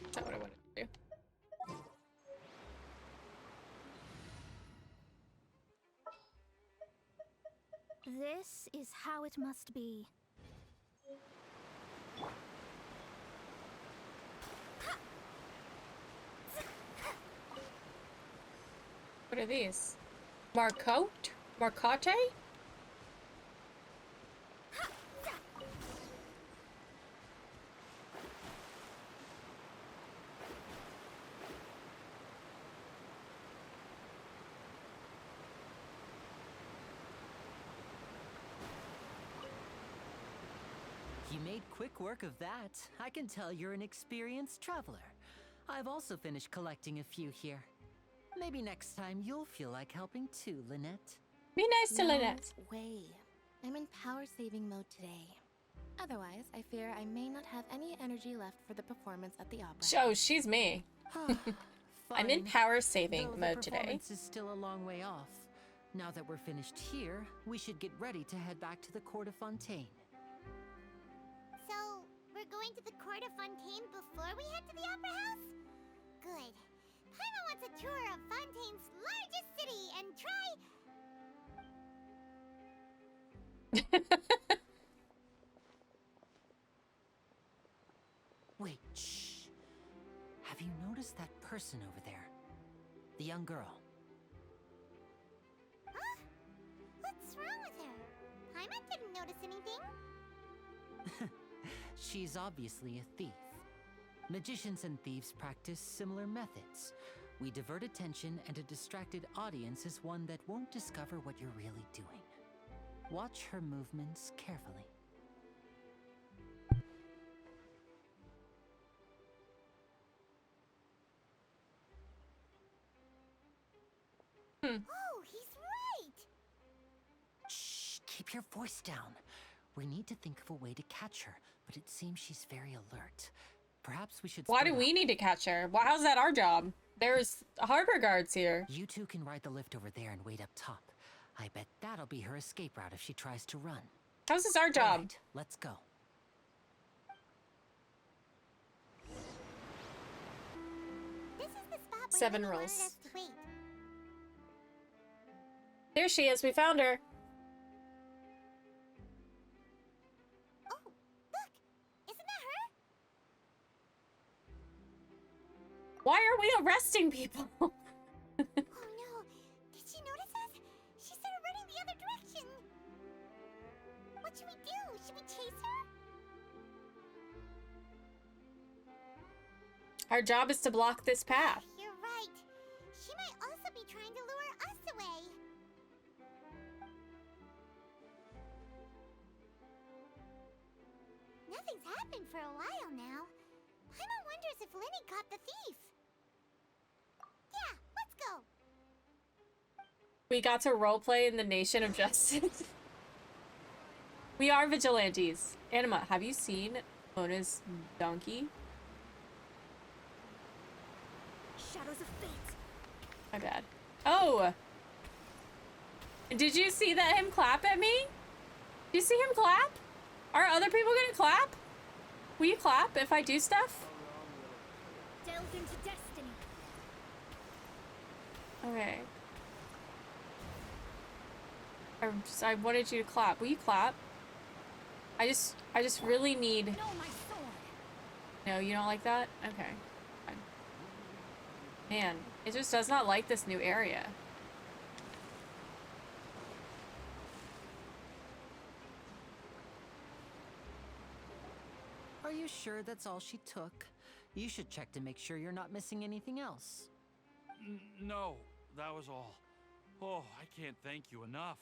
Speaker 2: That's not what I wanted to do.
Speaker 1: This is how it must be.
Speaker 2: What are these? Marcotte? Marcotte?
Speaker 7: You made quick work of that. I can tell you're an experienced traveler. I've also finished collecting a few here. Maybe next time you'll feel like helping too, Lynette.
Speaker 2: Be nice to Lynette.
Speaker 6: Way. I'm in power saving mode today. Otherwise, I fear I may not have any energy left for the performance at the opera.
Speaker 2: Oh, she's me. I'm in
Speaker 7: Fine.
Speaker 2: power saving
Speaker 7: Though
Speaker 2: mode
Speaker 7: the
Speaker 2: today.
Speaker 7: performance is still a long way off. Now that we're finished here, we should get ready to head back to the court of Fontaine.
Speaker 1: So, we're going to the court of Fontaine before we head to the opera house? Good. Paimon wants a tour of Fontaine's largest city and try...
Speaker 7: Wait, shh. Have you noticed that person over there? The young girl.
Speaker 1: Huh? What's wrong with her? Paimon didn't notice anything.
Speaker 7: She's obviously a thief. Magicians and thieves practice similar methods. We divert attention, and a distracted audience is one that won't discover what you're really doing. Watch her movements carefully.
Speaker 1: Oh, he's right!
Speaker 7: Shh, keep your voice down. We need to think of a way to catch her, but it seems she's very alert. Perhaps we should
Speaker 2: Why
Speaker 7: split
Speaker 2: do we
Speaker 7: up.
Speaker 2: need to catch her? Well, how's that our job? There's harbor guards here.
Speaker 7: You two can ride the lift over there and wait up top. I bet that'll be her escape route if she tries to run.
Speaker 2: How's this our
Speaker 7: All
Speaker 2: job?
Speaker 7: right, let's go.
Speaker 1: This is the spot where
Speaker 2: 7
Speaker 1: Lily wanted
Speaker 2: rules.
Speaker 1: us to wait.
Speaker 2: There she is. We found her.
Speaker 1: Oh, look! Isn't that her?
Speaker 2: Why are we arresting people?
Speaker 1: Oh no! Did she notice us? She started running the other direction! What should we do? Should we chase her?
Speaker 2: Our job is to block this path.
Speaker 1: You're right. She might also be trying to lure us away. happened for a while now. Paimon wonders if Linny caught the thief. Yeah, let's go.
Speaker 2: We got to roleplay in the Nation of Justice. We are vigilantes. Anima, have you seen Mona's donkey?
Speaker 1: Shadows of fate.
Speaker 2: My bad. Oh! Did you see that him clap at me? Did you see him clap? Are other people gonna clap? Will you clap if I do stuff?
Speaker 1: Delve into destiny.
Speaker 2: Okay. I wanted you to clap. Will you clap? I just really need...
Speaker 1: No, my sword.
Speaker 2: No, you don't like that? Okay. Fine. Man, it just does not like this new area.
Speaker 7: Are you sure that's all she took? You should check to make sure you're not missing anything else.
Speaker 9: No, that was all. Oh, I can't thank you enough.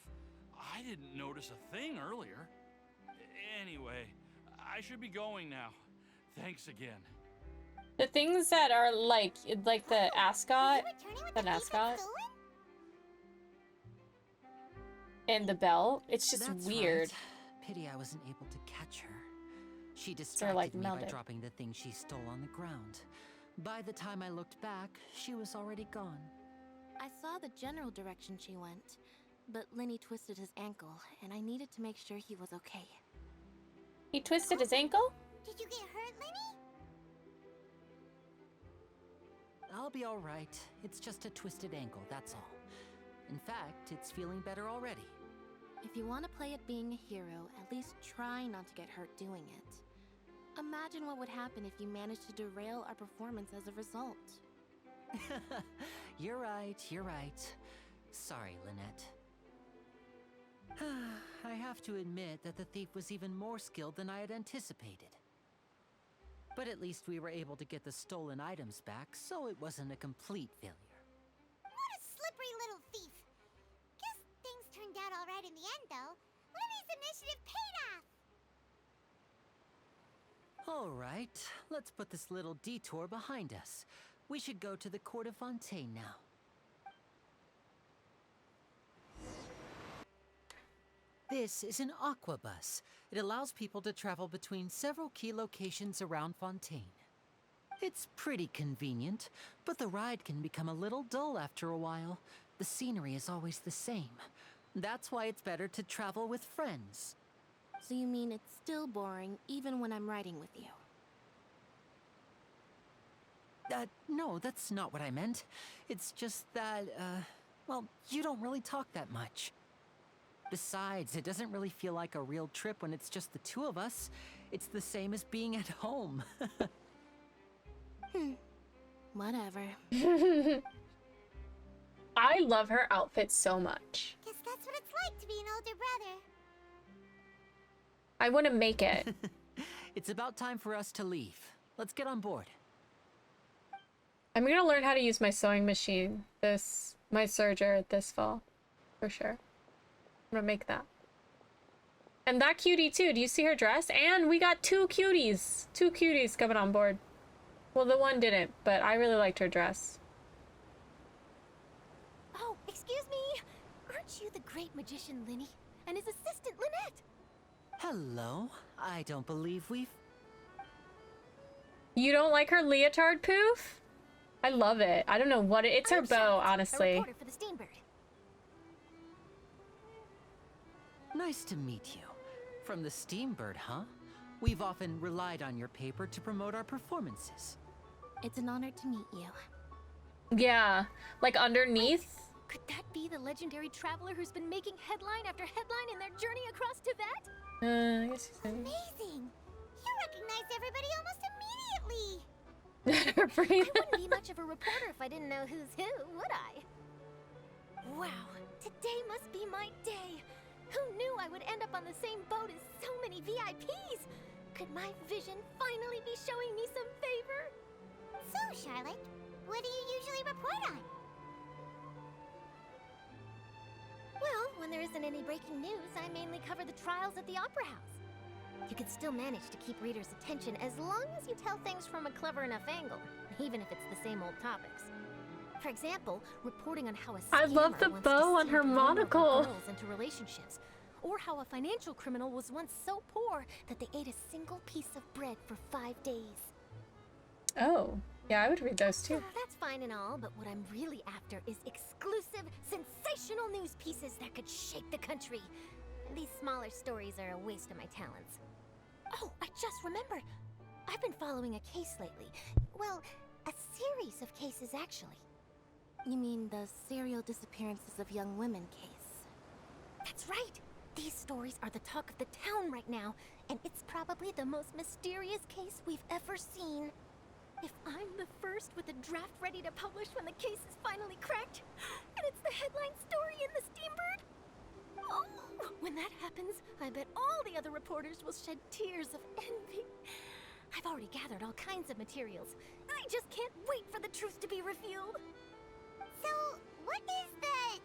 Speaker 9: I didn't notice a thing earlier. Anyway, I should be going now. Thanks again.
Speaker 2: The things that are like the ascot, the
Speaker 1: Returning with the thief
Speaker 2: ascot,
Speaker 1: stolen?
Speaker 2: and the bell, it's just
Speaker 7: That's
Speaker 2: weird.
Speaker 7: right. Pity I wasn't able to catch her. She
Speaker 2: They're
Speaker 7: distracted
Speaker 2: like
Speaker 7: me by
Speaker 2: melted.
Speaker 7: dropping the thing she stole on the ground. By the time I looked back, she was already gone.
Speaker 6: I saw the general direction she went, but Linny twisted his ankle, and I needed to make sure he was okay.
Speaker 2: He twisted his ankle?
Speaker 1: Did you get hurt, Linny?
Speaker 7: I'll be all right. It's just a twisted ankle, that's all. In fact, it's feeling better already.
Speaker 6: If you want to play at being a hero, at least try not to get hurt doing it. Imagine what would happen if you managed to derail our performance as a result.
Speaker 7: You're right, you're right. Sorry, Lynette. I have to admit that the thief was even more skilled than I had anticipated. But at least we were able to get the stolen items back, so it wasn't a complete failure.
Speaker 1: What a slippery little thief. Guess things turned out all right in the end, though. Linny's initiative paid off.
Speaker 7: All right, let's put this little detour behind us. We should go to the court of Fontaine now. This is an aquabus. It allows people to travel between several key locations around Fontaine. It's pretty convenient, but the ride can become a little dull after a while. The scenery is always the same. That's why it's better to travel with friends.
Speaker 6: So you mean it's still boring even when I'm riding with you?
Speaker 7: No, that's not what I meant. It's just that, well, you don't really talk that much. Besides, it doesn't really feel like a real trip when it's just the two of us. It's the same as being at home.
Speaker 6: Whatever.
Speaker 2: I love her outfit so much.
Speaker 1: Guess that's what it's like to be an older brother.
Speaker 2: I want to make it.
Speaker 7: It's about time for us to leave. Let's get on board.
Speaker 2: I'm gonna learn how to use my sewing machine my serger this fall. For sure. I'm gonna make that. And that cutie too. Do you see her dress? And we got two cuties. Two cuties coming on board. Well, the one didn't, but I really liked her dress.
Speaker 1: Oh, excuse me. Aren't you the great magician Linny? And his assistant Lynette?
Speaker 7: Hello. I don't believe we've...
Speaker 2: You don't like her leotard poof? I love it. I don't know what it's her bow, honestly.
Speaker 1: A reporter for the Steambird.
Speaker 7: Nice to meet you. From the Steambird, huh? We've often relied on your paper to promote our performances.
Speaker 6: It's an honor to meet you.
Speaker 2: Yeah, like underneath.
Speaker 1: Could that be the legendary traveler who's been making headline after headline in their journey across Tibet?
Speaker 2: I guess he's
Speaker 1: Amazing! You recognize everybody almost immediately!
Speaker 2: her brain.
Speaker 1: I wouldn't be much of a reporter if I didn't know who's who, would I? Wow, today must be my day! Who knew I would end up on the same boat as so many VIPs? Could my vision finally be showing me some favor? So, Charlotte, what do you usually report on? Well, when there isn't any breaking news, I mainly cover the trials at the Opera House.
Speaker 11: You can still manage to keep readers' attention as long as you tell things from a clever enough angle, even if it's the same old topics. For example, reporting on how a
Speaker 2: I love the
Speaker 11: scammer once
Speaker 2: bow on her
Speaker 11: deceived vulnerable
Speaker 2: monocle.
Speaker 11: girls into relationships, or how a financial criminal was once so poor that they ate a single piece of bread for 5 days.
Speaker 2: Oh, yeah, I would read those too.
Speaker 11: That's fine and all, but what I'm really after is exclusive, sensational news pieces that could shake the country. These smaller stories are a waste of my talents. Oh, I just remembered. I've been following a case lately. Well, a series of cases, actually.
Speaker 6: You mean the serial disappearances of young women case?
Speaker 11: That's right. These stories are the talk of the town right now, and it's probably the most mysterious case we've ever seen. If I'm the first with a draft ready to publish when the case is finally cracked, and it's the headline story in the Steambird, oh, when that happens, I bet all the other reporters will shed tears of envy. I've already gathered all kinds of materials. I just can't wait for the truth to be revealed.
Speaker 1: So, what is the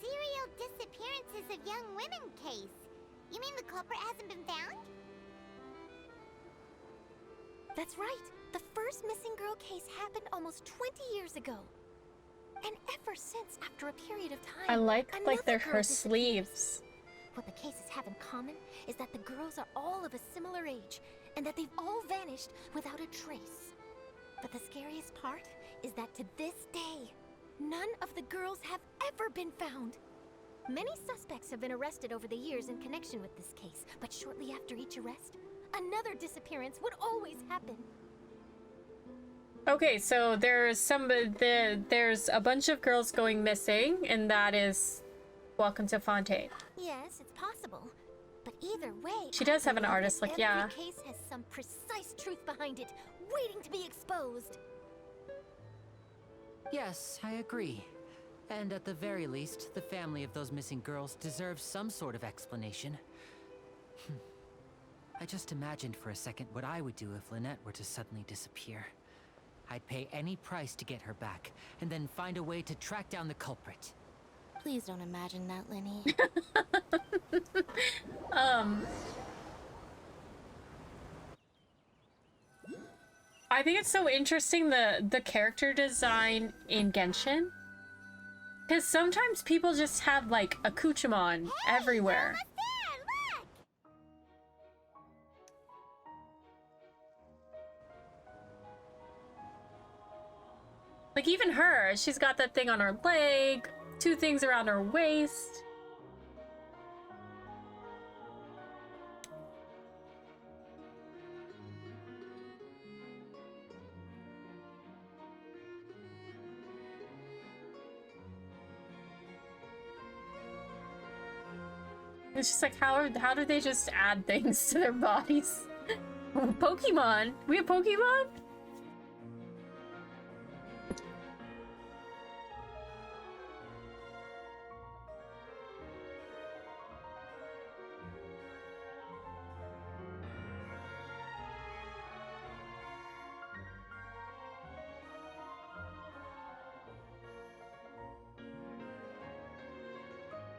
Speaker 1: serial disappearances of young women case? You mean the culprit hasn't been found?
Speaker 11: That's right. The first missing girl case happened almost 20 years ago. And ever since, after a period of time,
Speaker 2: I like
Speaker 11: another
Speaker 2: her
Speaker 11: girl disappears.
Speaker 2: sleeves.
Speaker 11: What the cases have in common is that the girls are all of a similar age, and that they've all vanished without a trace. But the scariest part is that to this day, none of the girls have ever been found. Many suspects have been arrested over the years in connection with this case, but shortly after each arrest, another disappearance would always happen.
Speaker 2: Okay, so there's a bunch of girls going missing, and that is Welcome to Fontaine.
Speaker 11: Yes, it's possible. But either way,
Speaker 2: She does have an
Speaker 11: believe
Speaker 2: artist
Speaker 11: that
Speaker 2: look, yeah.
Speaker 11: every case has some precise truth behind it, waiting to be exposed.
Speaker 7: Yes, I agree. And at the very least, the family of those missing girls deserves some sort of explanation. I just imagined for a second what I would do if Lynette were to suddenly disappear. I'd pay any price to get her back, and then find a way to track down the culprit.
Speaker 6: Please don't imagine that, Lenny.
Speaker 2: I think it's so interesting the character design in Genshin. Because sometimes people just have like accoutrement everywhere.
Speaker 1: Almost there, look!
Speaker 2: Like even her, she's got that thing on her leg, 2 things around her waist. It's just like, how do they just add things to their bodies? Pokemon? We have Pokemon?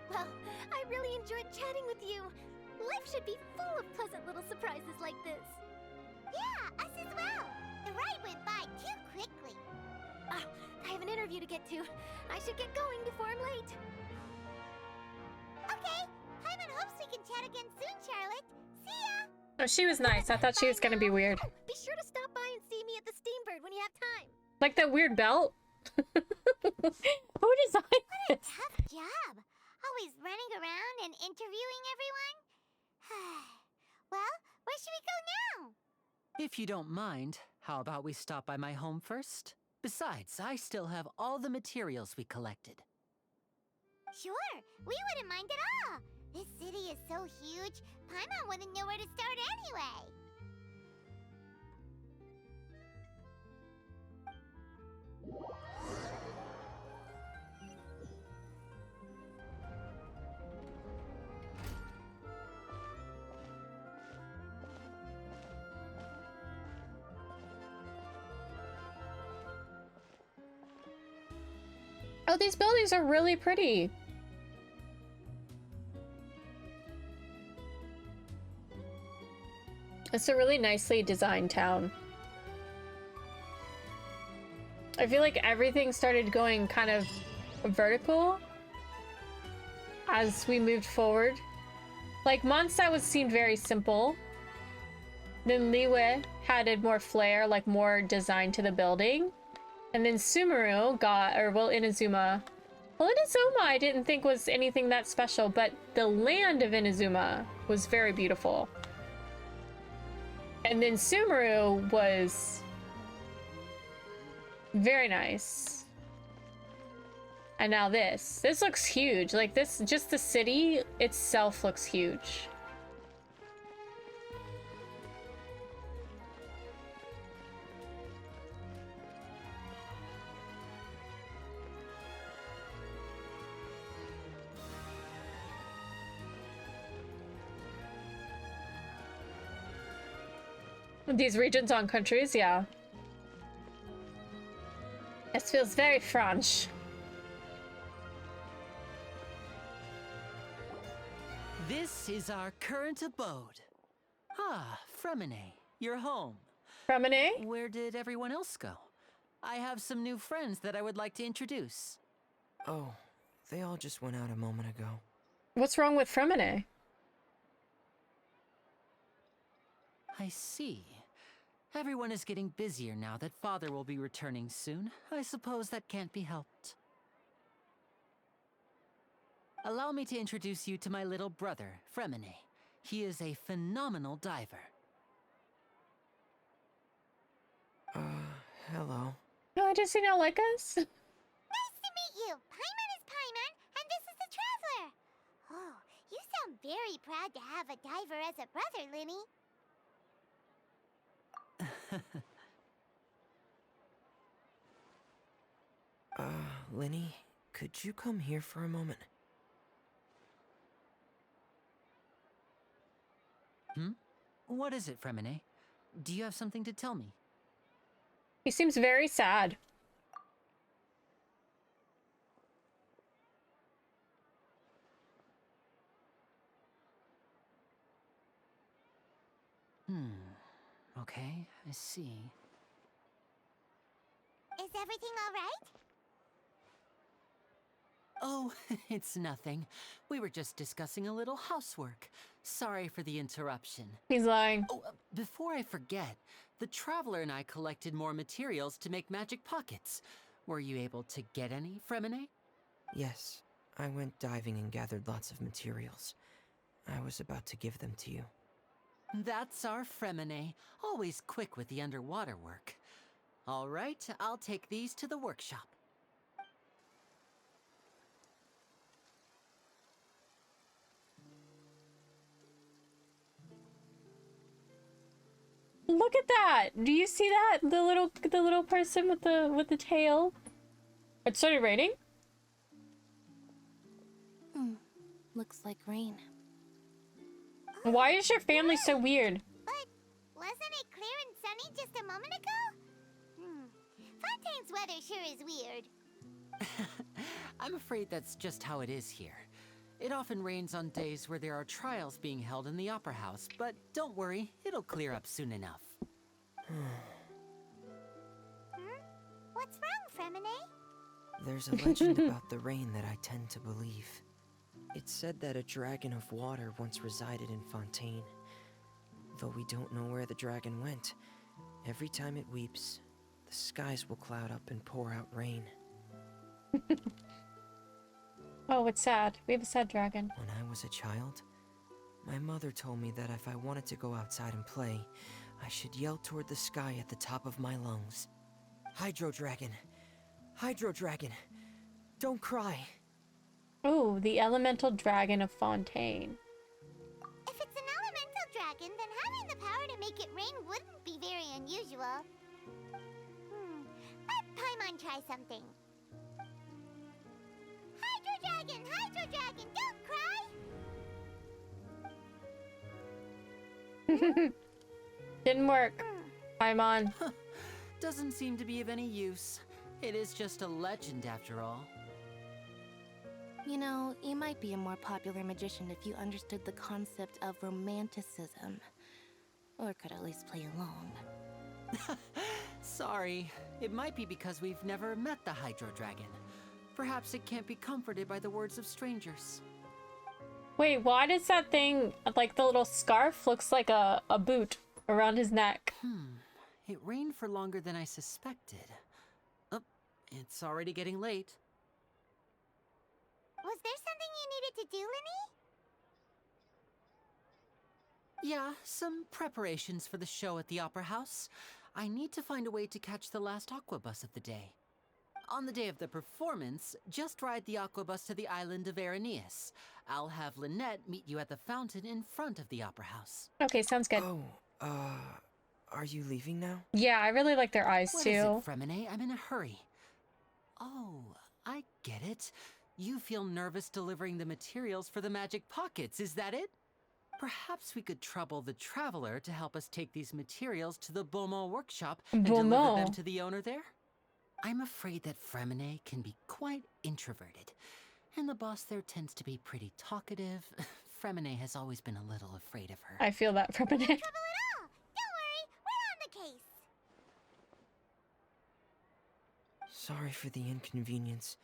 Speaker 11: Well, I really enjoyed chatting with you. Life should be full of pleasant little surprises like this.
Speaker 1: Yeah, us as well. The ride went by too quickly.
Speaker 11: Ah, I have an interview to get to. I should get going before I'm late.
Speaker 1: Okay, Paimon hopes we can chat again soon, Charlotte. See ya!
Speaker 2: Oh, she was nice. I thought she was gonna be weird.
Speaker 11: Oh, be sure to stop by and see me at the Steambird when you have time.
Speaker 2: Like that weird belt? Who designed
Speaker 1: What a
Speaker 2: this?
Speaker 1: tough job. Always running around and interviewing everyone. Well, where should we go now?
Speaker 7: If you don't mind, how about we stop by my home first? Besides, I still have all the materials we collected.
Speaker 1: Sure, we wouldn't mind at all. This city is so huge, Paimon wouldn't know where to start anyway.
Speaker 2: Oh, these buildings are really pretty. It's a really nicely designed town. I feel like everything started going kind of vertical as we moved forward. Like Mondstadt seemed very simple. Then Liyue added more flair, like more design to the building. And then Sumeru got, or well, Inazuma. Well, Inazuma I didn't think was anything that special, but the land of Inazuma was very beautiful. And then Sumeru was very nice. And now this. This looks huge. Like this, just the city itself looks huge. These regions on countries, yeah. This feels very French.
Speaker 7: This is our current abode. Ah, Fremine, you're home.
Speaker 2: Fremine?
Speaker 7: Where did everyone else go? I have some new friends that I would like to introduce.
Speaker 12: Oh, they all just went out a moment ago.
Speaker 2: What's wrong with Fremine?
Speaker 7: I see. Everyone is getting busier now that Father will be returning soon. I suppose that can't be helped. Allow me to introduce you to my little brother, Fremine. He is a phenomenal diver.
Speaker 12: Hello.
Speaker 2: No, does he not like us?
Speaker 1: Nice to meet you. Paimon is Paimon, and this is the Traveler. Oh, you sound very proud to have a diver as a brother, Linny.
Speaker 12: Linny, could you come here for a moment?
Speaker 7: What is it, Fremine? Do you have something to tell me?
Speaker 2: He seems very sad.
Speaker 7: Okay, I see.
Speaker 1: Is everything all right?
Speaker 7: Oh, it's nothing. We were just discussing a little housework. Sorry for the interruption.
Speaker 2: He's lying.
Speaker 7: Oh, before I forget, the Traveler and I collected more materials to make magic pockets. Were you able to get any, Fremine?
Speaker 12: Yes, I went diving and gathered lots of materials. I was about to give them to you.
Speaker 7: That's our Fremine, always quick with the underwater work. All right, I'll take these to the workshop.
Speaker 2: Look at that! Do you see that? The little person with the tail. It started raining?
Speaker 6: Looks like rain.
Speaker 2: Why is your family so weird?
Speaker 1: But wasn't it clear and sunny just a moment ago? Fontaine's weather sure is weird.
Speaker 7: I'm afraid that's just how it is here. It often rains on days where there are trials being held in the Opera House, but don't worry, it'll clear up soon enough.
Speaker 1: What's wrong, Fremine?
Speaker 12: There's a legend about the rain that I tend to believe. It's said that a dragon of water once resided in Fontaine. Though we don't know where the dragon went, every time it weeps, the skies will cloud up and pour out rain.
Speaker 2: Oh, it's sad. We have a sad dragon.
Speaker 12: When I was a child, my mother told me that if I wanted to go outside and play, I should yell toward the sky at the top of my lungs. Hydro Dragon! Hydro Dragon! Don't cry!
Speaker 2: Oh, the elemental dragon of Fontaine.
Speaker 1: If it's an elemental dragon, then having the power to make it rain wouldn't be very unusual. Let Paimon try something. Hydro Dragon, don't cry!
Speaker 2: Didn't work. Paimon.
Speaker 7: Doesn't seem to be of any use. It is just a legend after all.
Speaker 6: You know, you might be a more popular magician if you understood the concept of romanticism. Or could at least play along.
Speaker 7: Sorry, it might be because we've never met the Hydro Dragon. Perhaps it can't be comforted by the words of strangers.
Speaker 2: Wait, why does that thing, like the little scarf, looks like a boot around his neck?
Speaker 7: It rained for longer than I suspected. Oh, it's already getting late.
Speaker 1: Was there something you needed to do, Linny?
Speaker 7: Yeah, some preparations for the show at the Opera House. I need to find a way to catch the last aqua bus of the day. On the day of the performance, just ride the aqua bus to the island of Araneus. I'll have Lynette meet you at the fountain in front of the Opera House.
Speaker 2: Okay, sounds good.
Speaker 12: Oh, are you leaving now?
Speaker 2: Yeah, I really like their eyes
Speaker 7: What
Speaker 2: too.
Speaker 7: is it, Fremine? I'm in a hurry. Oh, I get it. You feel nervous delivering the materials for the magic pockets, is that it? Perhaps we could trouble the Traveler to help us take these materials to the Beaumont workshop and deliver them to the owner there? I'm afraid that Fremine can be quite introverted, and the boss there tends to be pretty talkative. Fremine has always been a little afraid of her.
Speaker 2: I feel that from
Speaker 1: No trouble at all. Don't worry, we're on the case.
Speaker 12: Sorry for the inconvenience.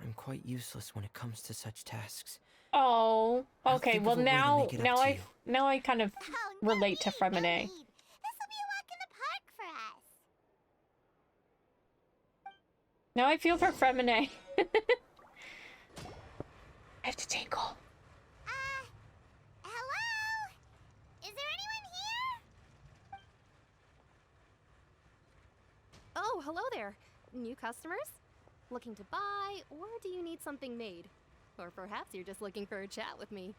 Speaker 12: I'm quite useless when it comes to such tasks.
Speaker 2: Oh,
Speaker 12: I'll
Speaker 2: okay.
Speaker 12: think
Speaker 2: Well,
Speaker 12: of a way to
Speaker 2: now
Speaker 12: make it up to you.
Speaker 2: I kind of
Speaker 1: Oh, no
Speaker 2: relate to
Speaker 1: need, no
Speaker 2: Fremine.
Speaker 1: need. This'll be a walk in the park for us.
Speaker 2: Now I feel for Fremine. I have to tinkle.
Speaker 1: Hello? Is there anyone here?
Speaker 13: Oh, hello there. New customers? Looking to buy, or do you need something made? Or perhaps you're just looking for a chat with me.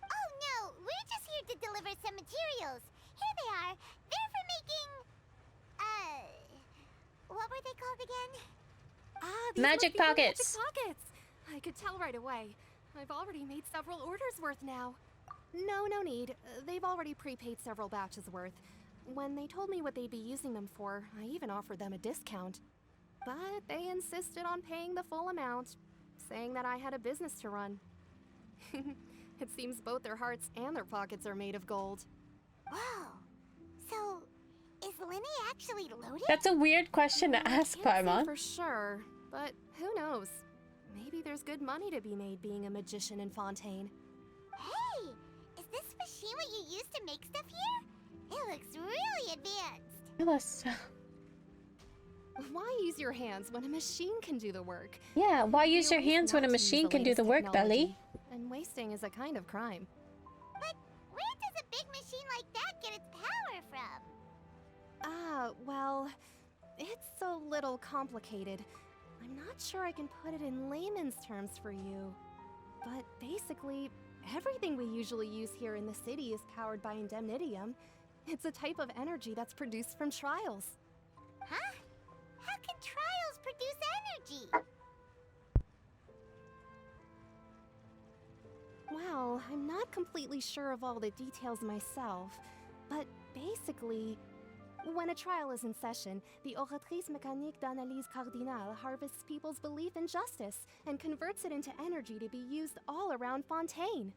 Speaker 1: Oh no, we're just here to deliver some materials. Here they are. They're for making... what were they called again?
Speaker 13: Ah, these
Speaker 2: Magic
Speaker 13: must be the
Speaker 2: pockets.
Speaker 13: Magic pockets! I could tell right away. I've already made several orders worth now. No need. They've already prepaid several batches worth. When they told me what they'd be using them for, I even offered them a discount. But they insisted on paying the full amount, saying that I had a business to run. It seems both their hearts and their pockets are made of gold.
Speaker 1: Whoa. So, is Linny actually loaded?
Speaker 2: That's a weird question to ask,
Speaker 13: Can't say
Speaker 2: Paimon.
Speaker 13: for sure, but who knows? Maybe there's good money to be made being a magician in Fontaine.
Speaker 1: Hey, is this machine what you use to make stuff here? It looks really advanced.
Speaker 13: Why use your hands when a machine can do the work?
Speaker 2: Yeah, why use
Speaker 13: You're
Speaker 2: your hands when a
Speaker 13: not to use
Speaker 2: machine can do
Speaker 13: latest
Speaker 2: the work,
Speaker 13: technology,
Speaker 2: Belly?
Speaker 13: And wasting is a kind of crime.
Speaker 1: But where does a big machine like that get its power from?
Speaker 13: Well, it's a little complicated. I'm not sure I can put it in layman's terms for you. But basically, everything we usually use here in the city is powered by indemnitium. It's a type of energy that's produced from trials.
Speaker 1: Huh? How can trials produce energy?
Speaker 13: Well, I'm not completely sure of all the details myself, but basically, when a trial is in session, the Oratrice Mécanique d'Analyse Cardinale harvests people's belief in justice and converts it into energy to be used all around Fontaine.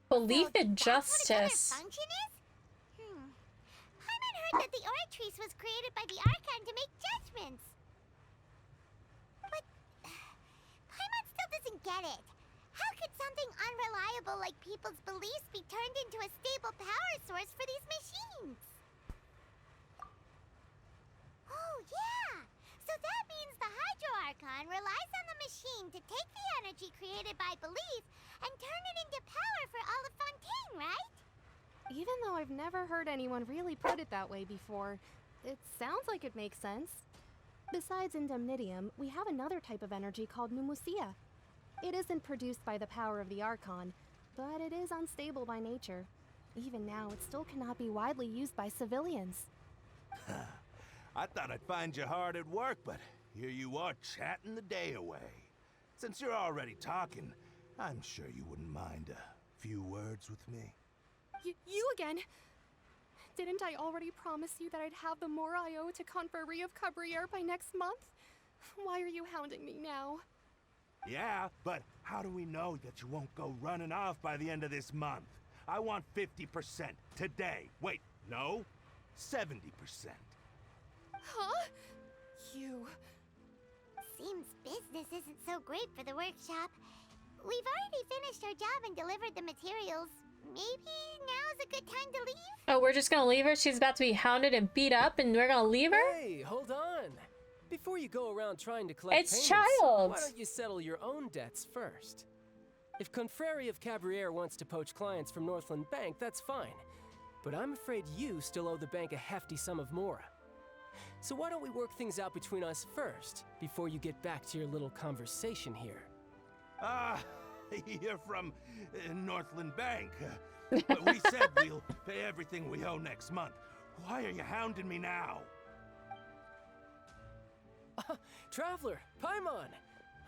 Speaker 2: Belief in
Speaker 1: That's what another
Speaker 2: justice.
Speaker 1: function is? Paimon heard that the Oratrice was created by the Archon to make judgments. But Paimon still doesn't get it. How could something unreliable like people's beliefs be turned into a stable power source for these machines? Oh, yeah! So that means the Hydro Archon relies on the machine to take the energy created by belief and turn it into power for all of Fontaine, right?
Speaker 13: Even though I've never heard anyone really put it that way before, it sounds like it makes sense. Besides indemnitium, we have another type of energy called pneumosia. It isn't produced by the power of the Archon, but it is unstable by nature. Even now, it still cannot be widely used by civilians.
Speaker 14: I thought I'd find you hard at work, but here you are chatting the day away. Since you're already talking, I'm sure you wouldn't mind a few words with me.
Speaker 13: You again? Didn't I already promise you that I'd have the more I owe to Confrérie of Cabriere by next month? Why are you hounding me now?
Speaker 14: Yeah, but how do we know that you won't go running off by the end of this month? I want 50% today. Wait, No, 70%.
Speaker 5: Huh? You...
Speaker 1: Seems business isn't so great for the workshop. We've already finished our job and delivered the materials. Maybe now's a good time to leave?
Speaker 2: Oh, we're just gonna leave her? She's about to be hounded and beat up and we're gonna leave her?
Speaker 15: Hey, hold on. Before you go around trying to collect
Speaker 2: It's
Speaker 15: payments,
Speaker 2: Child.
Speaker 15: why don't you settle your own debts first? If Confrérie of Cabriere wants to poach clients from Northland Bank, that's fine. But I'm afraid you still owe the bank a hefty sum of mora. So why don't we work things out between us first, before you get back to your little conversation here?
Speaker 14: You're from Northland Bank. But we said we'll pay everything we owe next month. Why are you hounding me now?
Speaker 15: Traveler, Paimon!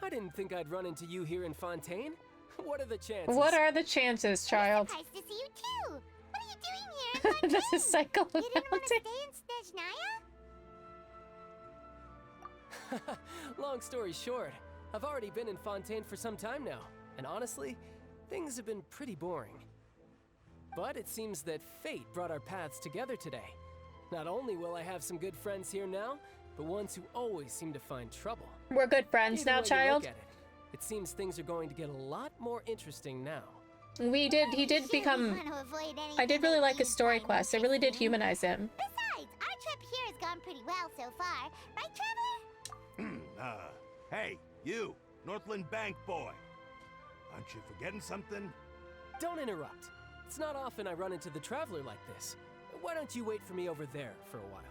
Speaker 15: I didn't think I'd run into you here in Fontaine. What are the chances?
Speaker 2: What are the chances, child?
Speaker 1: Surprised to see you too. What are you doing here in
Speaker 2: This is psycho.
Speaker 1: You didn't want to stay in Snezhnaya?
Speaker 15: Long story short, I've already been in Fontaine for some time now, and honestly, things have been pretty boring. But it seems that fate brought our paths together today. Not only will I have some good friends here now, but ones who always seem to find trouble.
Speaker 2: We're good friends
Speaker 15: Either
Speaker 2: now,
Speaker 15: way you
Speaker 2: child.
Speaker 15: look at it seems things are going to get a lot more interesting now.
Speaker 2: He did become... I did really like his story quest. It really did humanize him.
Speaker 1: Besides, our trip here has gone pretty well so far. Right, Traveler?
Speaker 14: Hey, you, Northland Bank boy. Aren't you forgetting something?
Speaker 15: Don't interrupt. It's not often I run into the Traveler like this. Why don't you wait for me over there for a while?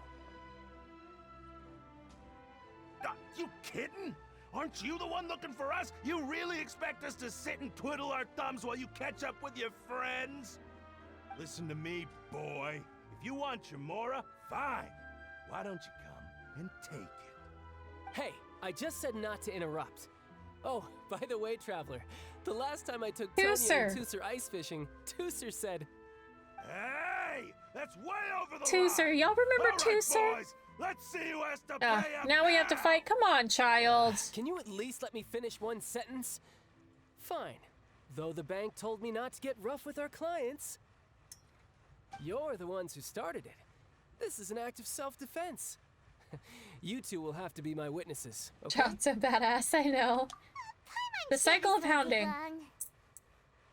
Speaker 14: You kidding? Aren't you the one looking for us? You really expect us to sit and twiddle our thumbs while you catch up with your friends? Listen to me, boy. If you want your mora, fine. Why don't you come and take it?
Speaker 15: Hey, I just said not to interrupt. Oh, by the way, Traveler, the last time I took Tanya and Thurs ice fishing, Thurs said...
Speaker 14: Hey! That's way over the
Speaker 2: Thurs,
Speaker 14: line!
Speaker 2: y'all remember
Speaker 14: All right,
Speaker 2: Thurs?
Speaker 14: boys, let's see who has to pay up
Speaker 2: now we have to fight. Come on, child.
Speaker 15: Can you at least let me finish one sentence? Fine. Though the bank told me not to get rough with our clients. You're the ones who started it. This is an act of self-defense. You two will have to be my witnesses, okay?
Speaker 2: Child's a badass, I know. The cycle of hounding.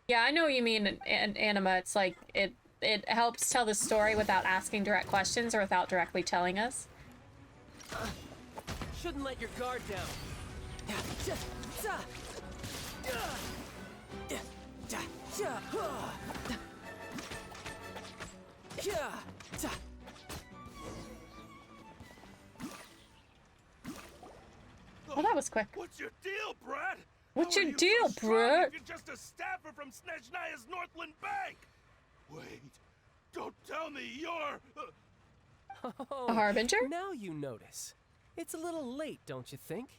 Speaker 2: Yeah, I know what you mean, Anima. It's like, it helps tell the story without asking direct questions or without directly telling us.
Speaker 15: Shouldn't let your guard down.
Speaker 2: Oh, that was quick.
Speaker 14: What's your deal, Brad?
Speaker 2: What's
Speaker 14: How
Speaker 2: your
Speaker 14: are you
Speaker 2: deal,
Speaker 14: so strong
Speaker 2: Brad?
Speaker 14: if you're just a staffer from Snezhnaya's Northland Bank. Wait, don't tell me you're...
Speaker 15: Oh,
Speaker 2: A harbinger?
Speaker 15: Now you notice. It's a little late, don't you think?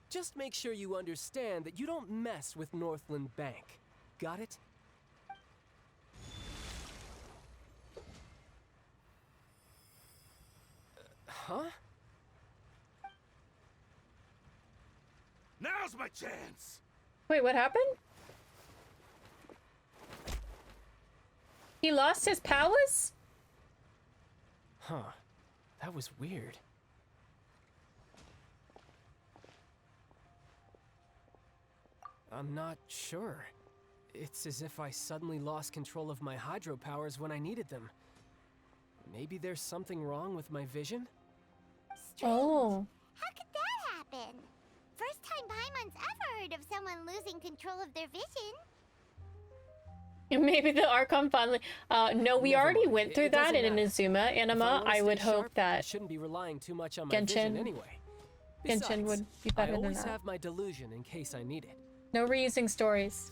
Speaker 15: Just make sure you understand that you don't mess with Northland Bank. Got it? Huh?
Speaker 14: Now's my chance!
Speaker 2: Wait, what happened? He lost his powers?
Speaker 15: Huh. That was weird. I'm not sure. It's as if I suddenly lost control of my hydro powers when I needed them. Maybe there's something wrong with my vision?
Speaker 1: Strange.
Speaker 2: Oh.
Speaker 1: How could that happen? First time Paimon's ever heard of someone losing control of their vision.
Speaker 2: Maybe the Archon finally... no, we
Speaker 15: Never
Speaker 2: already
Speaker 15: mind.
Speaker 2: went through
Speaker 15: It
Speaker 2: that
Speaker 15: doesn't
Speaker 2: in
Speaker 15: matter.
Speaker 2: Inazuma.
Speaker 15: If
Speaker 2: Anima,
Speaker 15: wanna
Speaker 2: I would
Speaker 15: stay
Speaker 2: hope
Speaker 15: sharp, I
Speaker 2: that
Speaker 15: shouldn't be relying too much on my vision
Speaker 2: Genshin.
Speaker 15: anyway.
Speaker 2: Genshin
Speaker 15: Besides,
Speaker 2: would be better
Speaker 15: I
Speaker 2: than
Speaker 15: always
Speaker 2: that.
Speaker 15: have my delusion in case I need it.
Speaker 2: No reusing stories.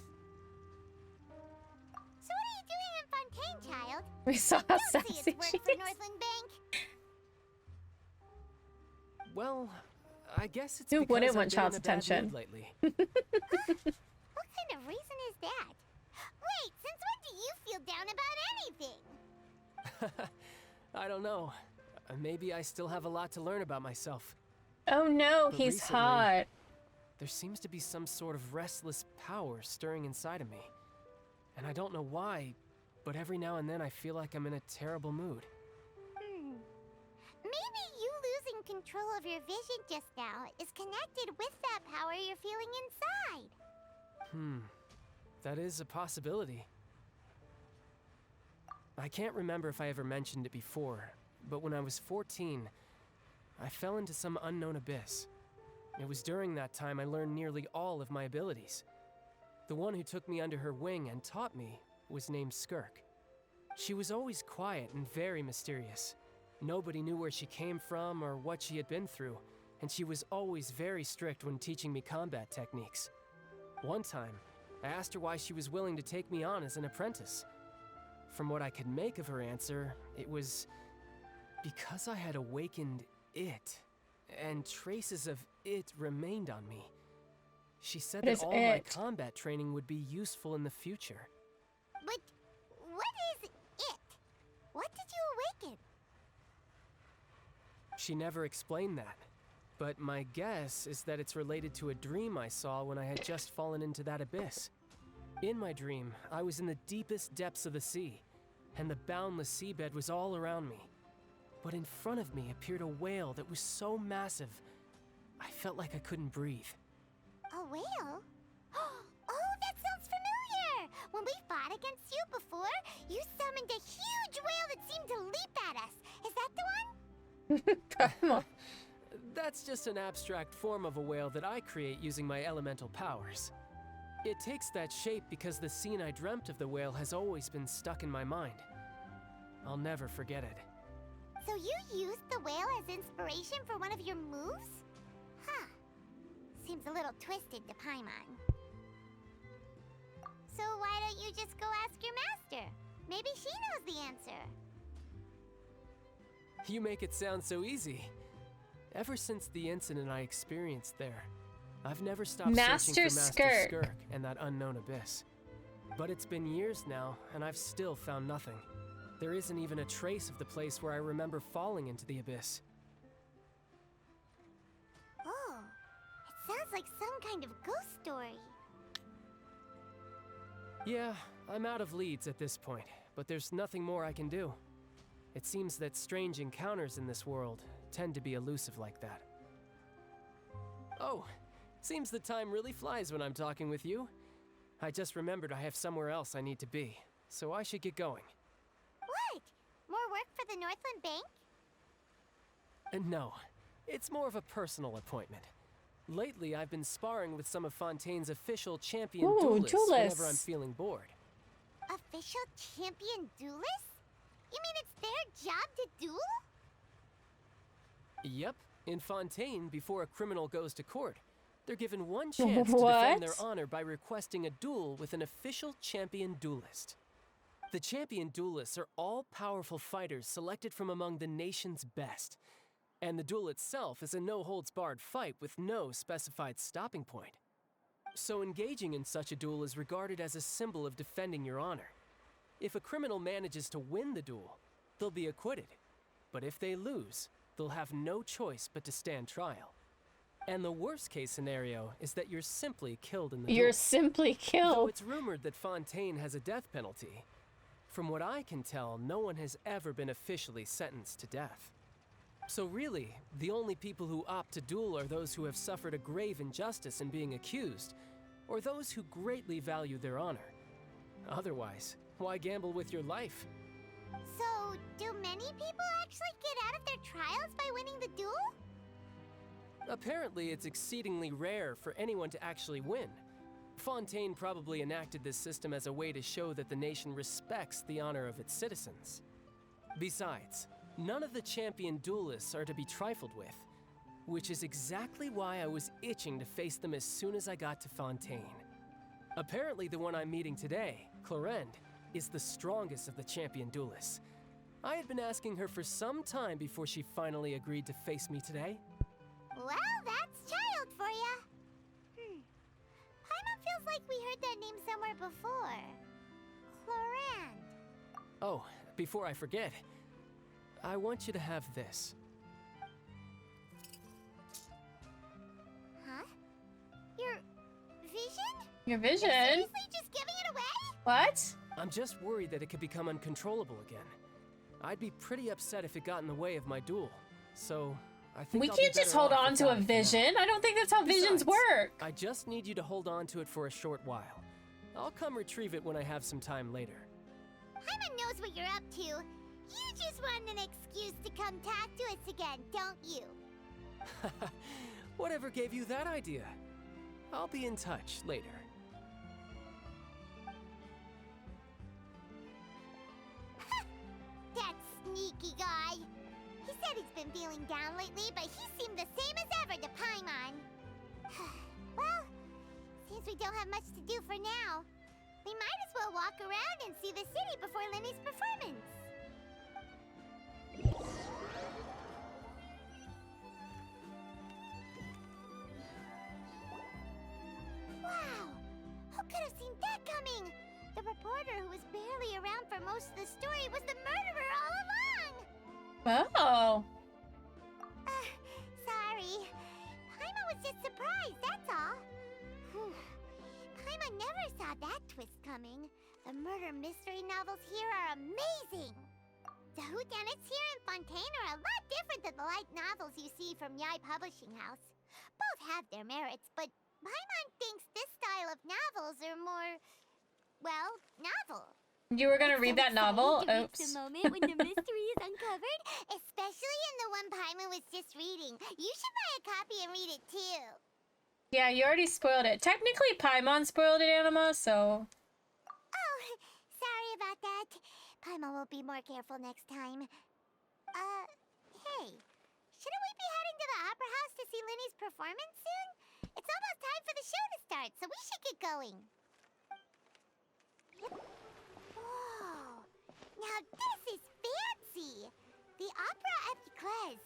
Speaker 1: So what are you doing in Fontaine, child?
Speaker 2: We saw how
Speaker 1: Don't see
Speaker 2: sassy
Speaker 1: it's
Speaker 2: she
Speaker 1: work for
Speaker 2: is.
Speaker 1: Northland Bank.
Speaker 15: Well, I guess it's
Speaker 2: Who
Speaker 15: because
Speaker 2: wouldn't
Speaker 15: I've
Speaker 2: want
Speaker 15: been in
Speaker 2: child's
Speaker 15: a bad
Speaker 2: attention?
Speaker 15: mood lately.
Speaker 1: What kind of reason is that? Wait, since when do you feel down about anything?
Speaker 15: I don't know. Maybe I still have a lot to learn about myself.
Speaker 2: Oh no,
Speaker 15: But
Speaker 2: he's
Speaker 15: recently,
Speaker 2: hot.
Speaker 15: There seems to be some sort of restless power stirring inside of me. And I don't know why but every now and then I feel like I'm in a terrible mood.
Speaker 1: Maybe you losing control of your vision just now is connected with that power you're feeling inside.
Speaker 15: That is a possibility. I can't remember if I ever mentioned it before, but when I was 14, I fell into some unknown abyss. It was during that time I learned nearly all of my abilities. The one who took me under her wing and taught me was named Skirk. She was always quiet and very mysterious. Nobody knew where she came from or what she had been through, and she was always very strict when teaching me combat techniques. One time, I asked her why she was willing to take me on as an apprentice. From what I could make of her answer, it was because I had awakened it, and traces of it remained on me. She said that all my combat training would be useful in the future.
Speaker 1: But what is it? What did you awaken?
Speaker 15: She never explained that, but my guess is that it's related to a dream I saw when I had just fallen into that abyss. In my dream, I was in the deepest depths of the sea, and the boundless seabed was all around me. But in front of me appeared a whale that was so massive, I felt like I couldn't breathe.
Speaker 1: A whale? Oh, that sounds familiar! When we fought against you before, you summoned a huge whale that seemed to leap at us. Is that the one?
Speaker 15: That's just an abstract form of a whale that I create using my elemental powers. It takes that shape because the scene I dreamt of the whale has always been stuck in my mind. I'll never forget it.
Speaker 1: So you used the whale as inspiration for one of your moves? Huh. Seems a little twisted to Paimon. So why don't you just go ask your master? Maybe she knows the answer.
Speaker 15: You make it sound so easy. Ever since the incident I experienced there, I've never stopped searching for Master Skirk and that unknown abyss. But it's been years now, and I've still found nothing. There isn't even a trace of the place where I remember falling into the abyss.
Speaker 1: Oh, it sounds like some kind of ghost story.
Speaker 15: Yeah, I'm out of leads at this point, but there's nothing more I can do. It seems that strange encounters in this world tend to be elusive like that. Oh, seems the time really flies when I'm talking with you. I just remembered I have somewhere else I need to be, so I should get going.
Speaker 1: What? More work for the Northland Bank?
Speaker 15: No, it's more of a personal appointment. Lately, I've been sparring with some of Fontaine's official champion duelists whenever I'm feeling bored.
Speaker 1: Official champion duelists? You mean it's their job to duel?
Speaker 15: Yep. In Fontaine, before a criminal goes to court, they're given one chance to defend their honor by requesting a duel with an official champion duelist. The champion duelists are all-powerful fighters selected from among the nation's best. And the duel itself is a no-holds-barred fight with no specified stopping point. So engaging in such a duel is regarded as a symbol of defending your honor. If a criminal manages to win the duel, they'll be acquitted. But if they lose, they'll have no choice but to stand trial. And the worst-case scenario is that you're simply killed in the duel.
Speaker 2: You're simply killed.
Speaker 15: Though it's rumored that Fontaine has a death penalty, from what I can tell, no one has ever been officially sentenced to death. So really, the only people who opt to duel are those who have suffered a grave injustice in being accused, or those who greatly value their honor. Otherwise, why gamble with your life?
Speaker 1: So, do many people actually get out of their trials by winning the duel?
Speaker 15: Apparently, it's exceedingly rare for anyone to actually win. Fontaine probably enacted this system as a way to show that the nation respects the honor of its citizens. Besides, none of the champion duelists are to be trifled with, which is exactly why I was itching to face them as soon as I got to Fontaine. Apparently, the one I'm meeting today, Clorinde, is the strongest of the champion duelists. I had been asking her for some time before she finally agreed to face me today.
Speaker 1: Well, that's child for ya. Paimon feels like we heard that name somewhere before. Clorinde.
Speaker 15: Oh, before I forget, I want you to have this.
Speaker 1: Huh? Your vision?
Speaker 2: Your vision?
Speaker 1: You're seriously just giving it away?
Speaker 2: What?
Speaker 15: I'm just worried that it could become uncontrollable again. I'd be pretty upset if it got in the way of my duel. So, I think
Speaker 2: We
Speaker 15: I'll be
Speaker 2: can't just
Speaker 15: better
Speaker 2: hold
Speaker 15: off
Speaker 2: on to
Speaker 15: without
Speaker 2: a
Speaker 15: it for now.
Speaker 2: vision. I don't think that's how visions
Speaker 15: Besides,
Speaker 2: work.
Speaker 15: I just need you to hold on to it for a short while. I'll come retrieve it when I have some time later.
Speaker 1: Paimon knows what you're up to. You just want an excuse to come talk to us again, don't you?
Speaker 15: Whatever gave you that idea? I'll be in touch later.
Speaker 1: That sneaky guy. He said he's been feeling down lately, but he seemed the same as ever to Paimon. Well, seems we don't have much to do for now. We might as well walk around and see the city before Lenny's performance. Wow! Who could have seen that coming? The reporter who was barely around for most of the story was the murderer all along!
Speaker 2: Oh.
Speaker 1: Sorry. Paimon was just surprised, that's all. Whew. Paimon never saw that twist coming. The murder mystery novels here are amazing! The whodunits here in Fontaine are a lot different than the light novels you see from Yai Publishing House. Both have their merits, but Paimon thinks this style of novels are more, well, novel.
Speaker 2: You were gonna read that novel?
Speaker 1: To reach
Speaker 2: Oops.
Speaker 1: the moment when the mystery is uncovered, especially in the one Paimon was just reading. You should buy a copy and read it too.
Speaker 2: Yeah, you already spoiled it. Technically, Paimon spoiled it, Anima, so...
Speaker 1: Oh, sorry about that. Paimon will be more careful next time. Hey, shouldn't we be heading to the Opera House to see Linny's performance soon? It's almost time for the show to start, so we should get going. Whoa, now this is fancy! The Opera Epiclese.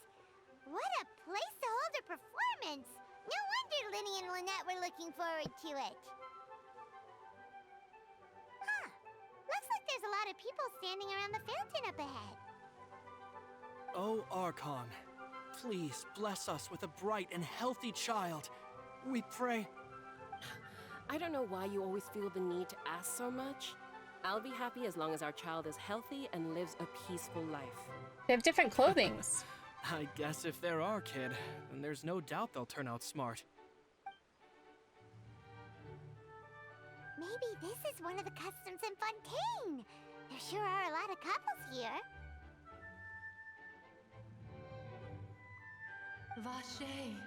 Speaker 1: What a place to hold a performance! No wonder Linny and Lynette were looking forward to it. Huh. Looks like there's a lot of people standing around the fountain up ahead.
Speaker 16: Oh, Archon, please bless us with a bright and healthy child. We pray.
Speaker 17: I don't know why you always feel the need to ask so much. I'll be happy as long as our child is healthy and lives a peaceful life.
Speaker 2: They have different clothings.
Speaker 16: I guess if they're our kid, then there's no doubt they'll turn out smart.
Speaker 1: Maybe this is one of the customs in Fontaine. There sure are a lot of couples here.
Speaker 18: Vache.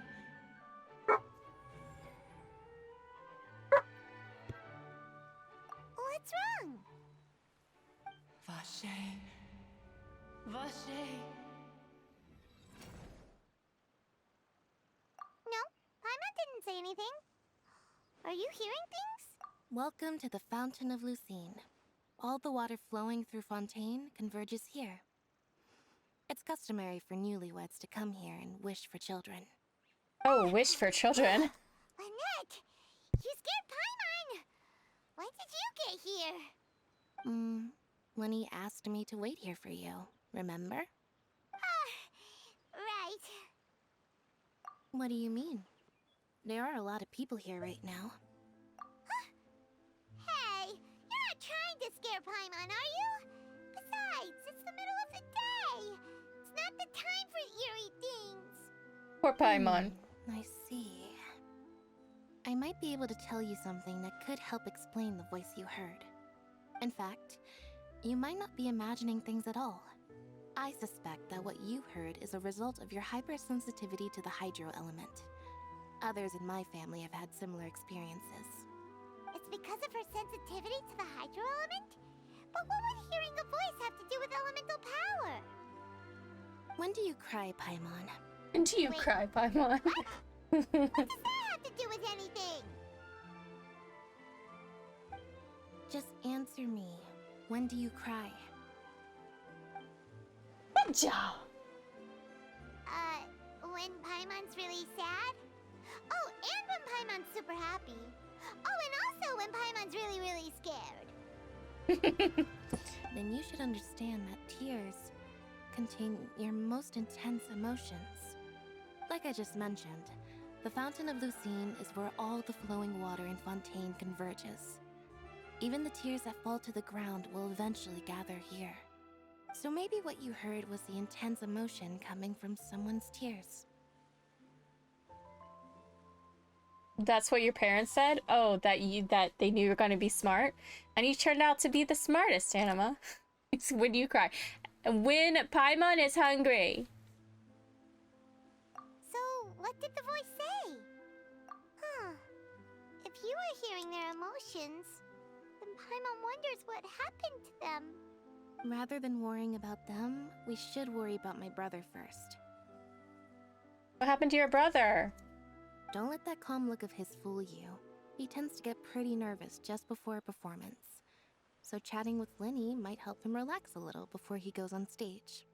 Speaker 1: What's wrong?
Speaker 18: Vache. Vache.
Speaker 1: No, Paimon didn't say anything. Are you hearing things?
Speaker 6: Welcome to the Fountain of Lucine. All the water flowing through Fontaine converges here. It's customary for newlyweds to come here and wish for children.
Speaker 2: Oh, wish for children.
Speaker 1: Lynette, you scared Paimon. When did you get here?
Speaker 6: Lenny asked me to wait here for you, remember?
Speaker 1: Right.
Speaker 6: What do you mean? There are a lot of people here right now.
Speaker 1: Hey, you're not trying to scare Paimon, are you? Besides, it's the middle of the day. It's not the time for eerie things.
Speaker 2: Poor Paimon.
Speaker 6: I see. I might be able to tell you something that could help explain the voice you heard. In fact, you might not be imagining things at all. I suspect that what you heard is a result of your hypersensitivity to the hydro element. Others in my family have had similar experiences.
Speaker 1: It's because of her sensitivity to the hydro element? But what would hearing a voice have to do with elemental power?
Speaker 6: When do you cry, Paimon?
Speaker 2: When do you cry, Paimon?
Speaker 1: What does that have to do with anything?
Speaker 6: Just answer me. When do you cry?
Speaker 2: Good job.
Speaker 1: When Paimon's really sad? Oh, and when Paimon's super happy. Oh, and also when Paimon's really, really scared.
Speaker 6: Then you should understand that tears contain your most intense emotions. Like I just mentioned, the Fountain of Lucine is where all the flowing water in Fontaine converges. Even the tears that fall to the ground will eventually gather here. So maybe what you heard was the intense emotion coming from someone's tears.
Speaker 2: That's what your parents said? Oh, that they knew you were going to be smart? And you turned out to be the smartest, Anima. It's when you cry. And when Paimon is hungry.
Speaker 1: So, what did the voice say? Huh. If you were hearing their emotions, then Paimon wonders what happened to them.
Speaker 6: Rather than worrying about them, we should worry about my brother first.
Speaker 2: What happened to your brother?
Speaker 6: Don't let that calm look of his fool you. He tends to get pretty nervous just before a performance. So chatting with Linny might help him relax a little before he goes on stage.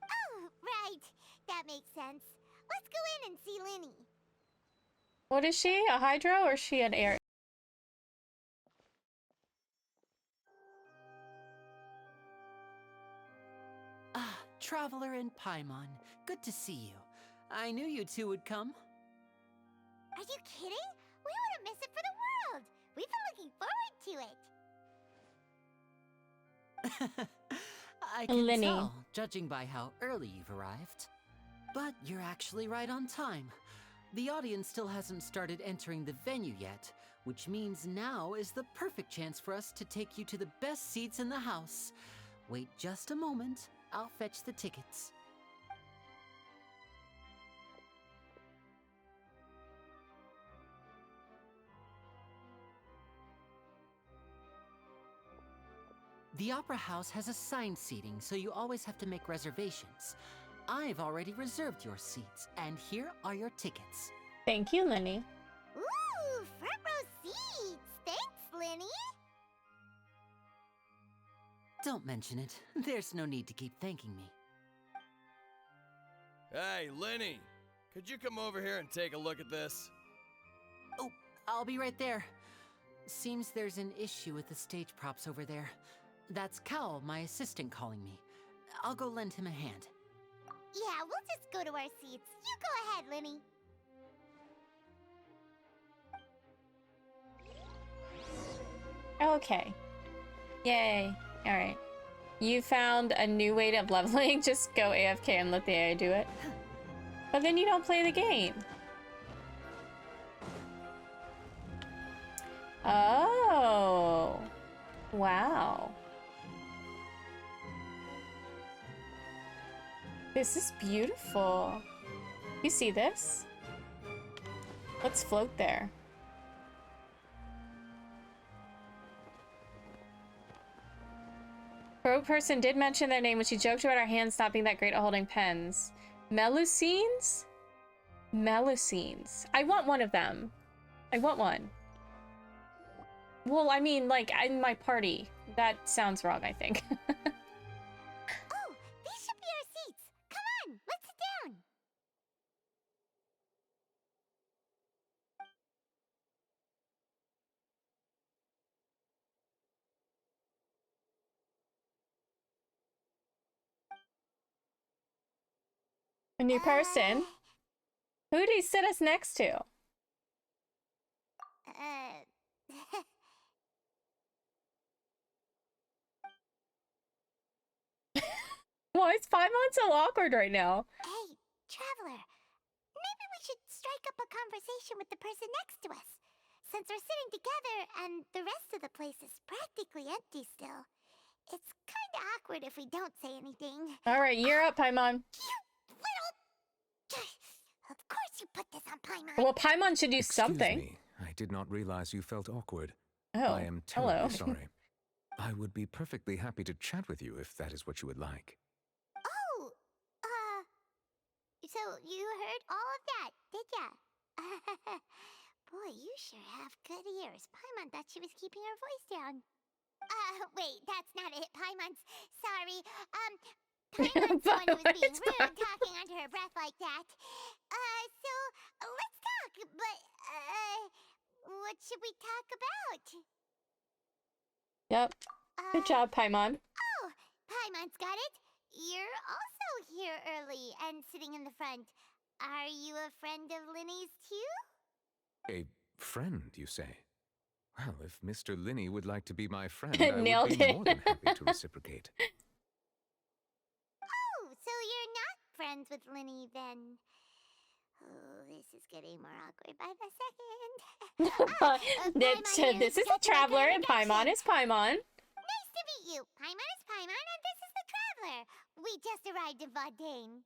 Speaker 1: Oh, right. That makes sense. Let's go in and see Linny.
Speaker 2: What is she? A Hydro or is she an air?
Speaker 7: Ah, Traveler and Paimon. Good to see you. I knew you two would come.
Speaker 1: Are you kidding? We wouldn't miss it for the world. We've been looking forward to it.
Speaker 7: I can
Speaker 2: Linny.
Speaker 7: tell, judging by how early you've arrived. But you're actually right on time. The audience still hasn't started entering the venue yet, which means now is the perfect chance for us to take you to the best seats in the house. Wait just a moment. I'll fetch the tickets. The Opera House has assigned seating, so you always have to make reservations. I've already reserved your seats, and here are your tickets.
Speaker 2: Thank you, Linny.
Speaker 1: Ooh, front row seats. Thanks, Linny.
Speaker 7: Don't mention it. There's no need to keep thanking me.
Speaker 18: Hey, Linny! Could you come over here and take a look at this?
Speaker 7: Oh, I'll be right there. Seems there's an issue with the stage props over there. That's Cal, my assistant, calling me. I'll go lend him a hand.
Speaker 1: Yeah, we'll just go to our seats. You go ahead, Linny.
Speaker 2: Okay. Yay. Alright. You found a new way of leveling. Just go AFK and let the AI do it. But then you don't play the game. Oh. Wow. This is beautiful. You see this? Let's float there. Rogue person did mention their name when she joked about our hands not being that great at holding pens. Melusines? Melusines. I want one of them. I want one. Well, I mean, like, in my party. That sounds wrong, I think.
Speaker 1: Oh, these should be our seats. Come on, let's sit down.
Speaker 2: A new person? Who did he sit us next to? Why is Paimon so awkward right now?
Speaker 1: Hey, Traveler. Maybe we should strike up a conversation with the person next to us. Since we're sitting together and the rest of the place is practically empty still. It's kinda awkward if we don't say anything.
Speaker 2: Alright, you're up, Paimon.
Speaker 1: You little... Of course you put this on Paimon.
Speaker 2: Well, Paimon should do something.
Speaker 19: Excuse me. I did not realize you felt awkward.
Speaker 2: Oh,
Speaker 19: I am
Speaker 2: hello.
Speaker 19: terribly sorry. I would be perfectly happy to chat with you if that is what you would like.
Speaker 1: Oh, so you heard all of that, did ya? Boy, you sure have good ears. Paimon thought she was keeping her voice down. Wait, that's not it. Paimon's sorry. Paimon's the one who was being rude, talking under her breath like that. So, let's talk, but, what should we talk about?
Speaker 2: Yep. Good job, Paimon.
Speaker 1: Oh, Paimon's got it. You're also here early and sitting in the front. Are you a friend of Linny's too?
Speaker 19: A friend, you say? Well, if Mr. Linney would like to be my friend, I
Speaker 2: Nailed
Speaker 19: would be
Speaker 2: it.
Speaker 19: more than happy to reciprocate.
Speaker 1: Oh, so you're not friends with Linny then? Oh, this is getting more awkward by the second.
Speaker 2: This is the Traveler, and Paimon is Paimon.
Speaker 1: Nice to meet you. Paimon is Paimon, and this is the Traveler. We just arrived in Fontaine.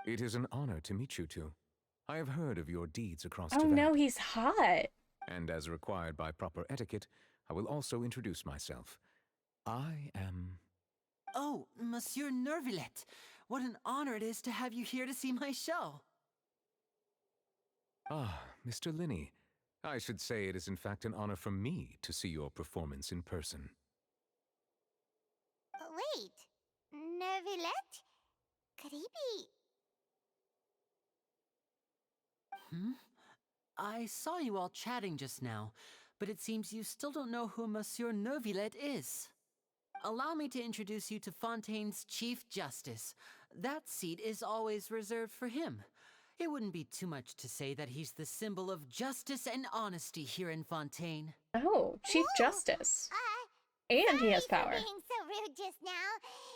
Speaker 19: It is an honor to meet you two. I have heard of your deeds across
Speaker 2: Oh
Speaker 19: Teyvat.
Speaker 2: no, he's hot.
Speaker 19: And as required by proper etiquette, I will also introduce myself. I am...
Speaker 7: Oh, Monsieur Nervillet. What an honor it is to have you here to see my show.
Speaker 19: Ah, Mr. Linney. I should say it is in fact an honor for me to see your performance in person.
Speaker 1: Wait, Nervillet? Could he be...
Speaker 7: I saw you all chatting just now, but it seems you still don't know who Monsieur Nervillet is. Allow me to introduce you to Fontaine's Chief Justice. That seat is always reserved for him. It wouldn't be too much to say that he's the symbol of justice and honesty here in Fontaine.
Speaker 2: Oh, Chief Justice. And he has power.
Speaker 1: Being so rude just now.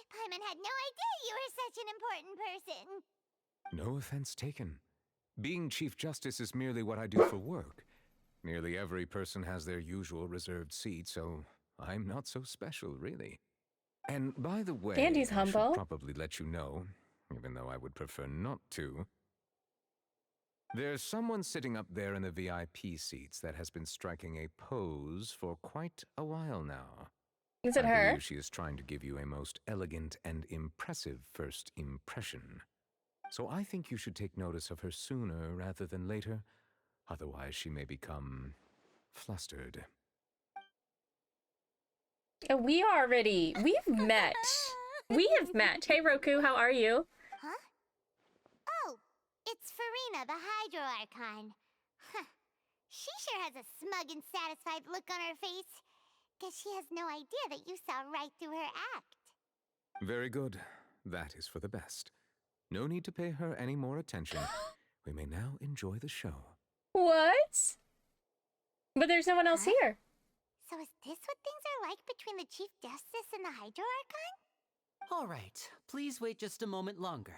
Speaker 1: Paimon had no idea you were such an important person.
Speaker 19: No offense taken. Being Chief Justice is merely what I do for work. Nearly every person has their usual reserved seat, so I'm not so special, really. And by the way,
Speaker 2: And he's
Speaker 19: I
Speaker 2: humble.
Speaker 19: should probably let you know, even though I would prefer not to. There's someone sitting up there in the VIP seats that has been striking a pose for quite a while now.
Speaker 2: Is it
Speaker 19: I
Speaker 2: her?
Speaker 19: believe she is trying to give you a most elegant and impressive first impression. So I think you should take notice of her sooner rather than later. Otherwise, she may become flustered.
Speaker 2: We've met. We have met. Hey, Roku, how are you?
Speaker 1: Huh? Oh, it's Farina, the Hydro Archon. Huh. She sure has a smug and satisfied look on her face. Guess she has no idea that you saw right through her act.
Speaker 19: Very good. That is for the best. No need to pay her any more attention. We may now enjoy the show.
Speaker 2: What? But there's no one else here.
Speaker 1: So is this what things are like between the Chief Justice and the Hydro Archon?
Speaker 7: All right, please wait just a moment longer.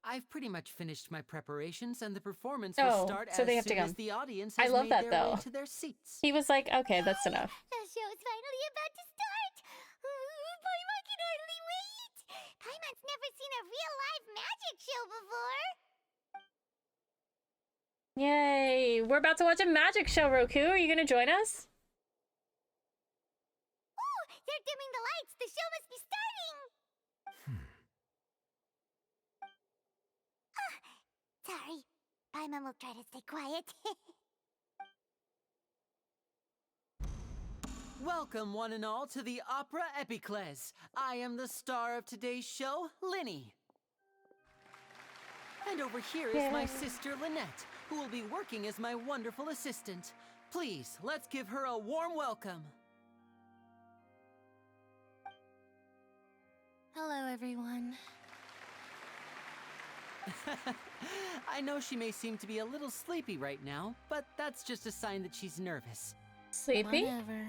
Speaker 7: I've pretty much finished my preparations, and the performance will start
Speaker 2: so
Speaker 7: as
Speaker 2: they have to
Speaker 7: soon
Speaker 2: come.
Speaker 7: as the audience
Speaker 2: I
Speaker 7: has
Speaker 2: love
Speaker 7: made
Speaker 2: that,
Speaker 7: their
Speaker 2: though.
Speaker 7: way to their seats.
Speaker 2: He was like, okay, that's enough.
Speaker 1: The show's finally about to start! Paimon can hardly wait! Paimon's never seen a real live magic show before!
Speaker 2: Yay! We're about to watch a magic show, Roku. Are you gonna join us?
Speaker 1: Oh, they're dimming the lights! The show must be starting! Sorry. Paimon will try to stay quiet.
Speaker 7: Welcome, one and all, to the Opera Epiclese. I am the star of today's show, Linny. And over here is my sister, Lynette, who will be working as my wonderful assistant. Please, let's give her a warm welcome.
Speaker 6: Hello, everyone.
Speaker 7: I know she may seem to be a little sleepy right now, but that's just a sign that she's nervous.
Speaker 2: Sleepy?
Speaker 6: Whatever.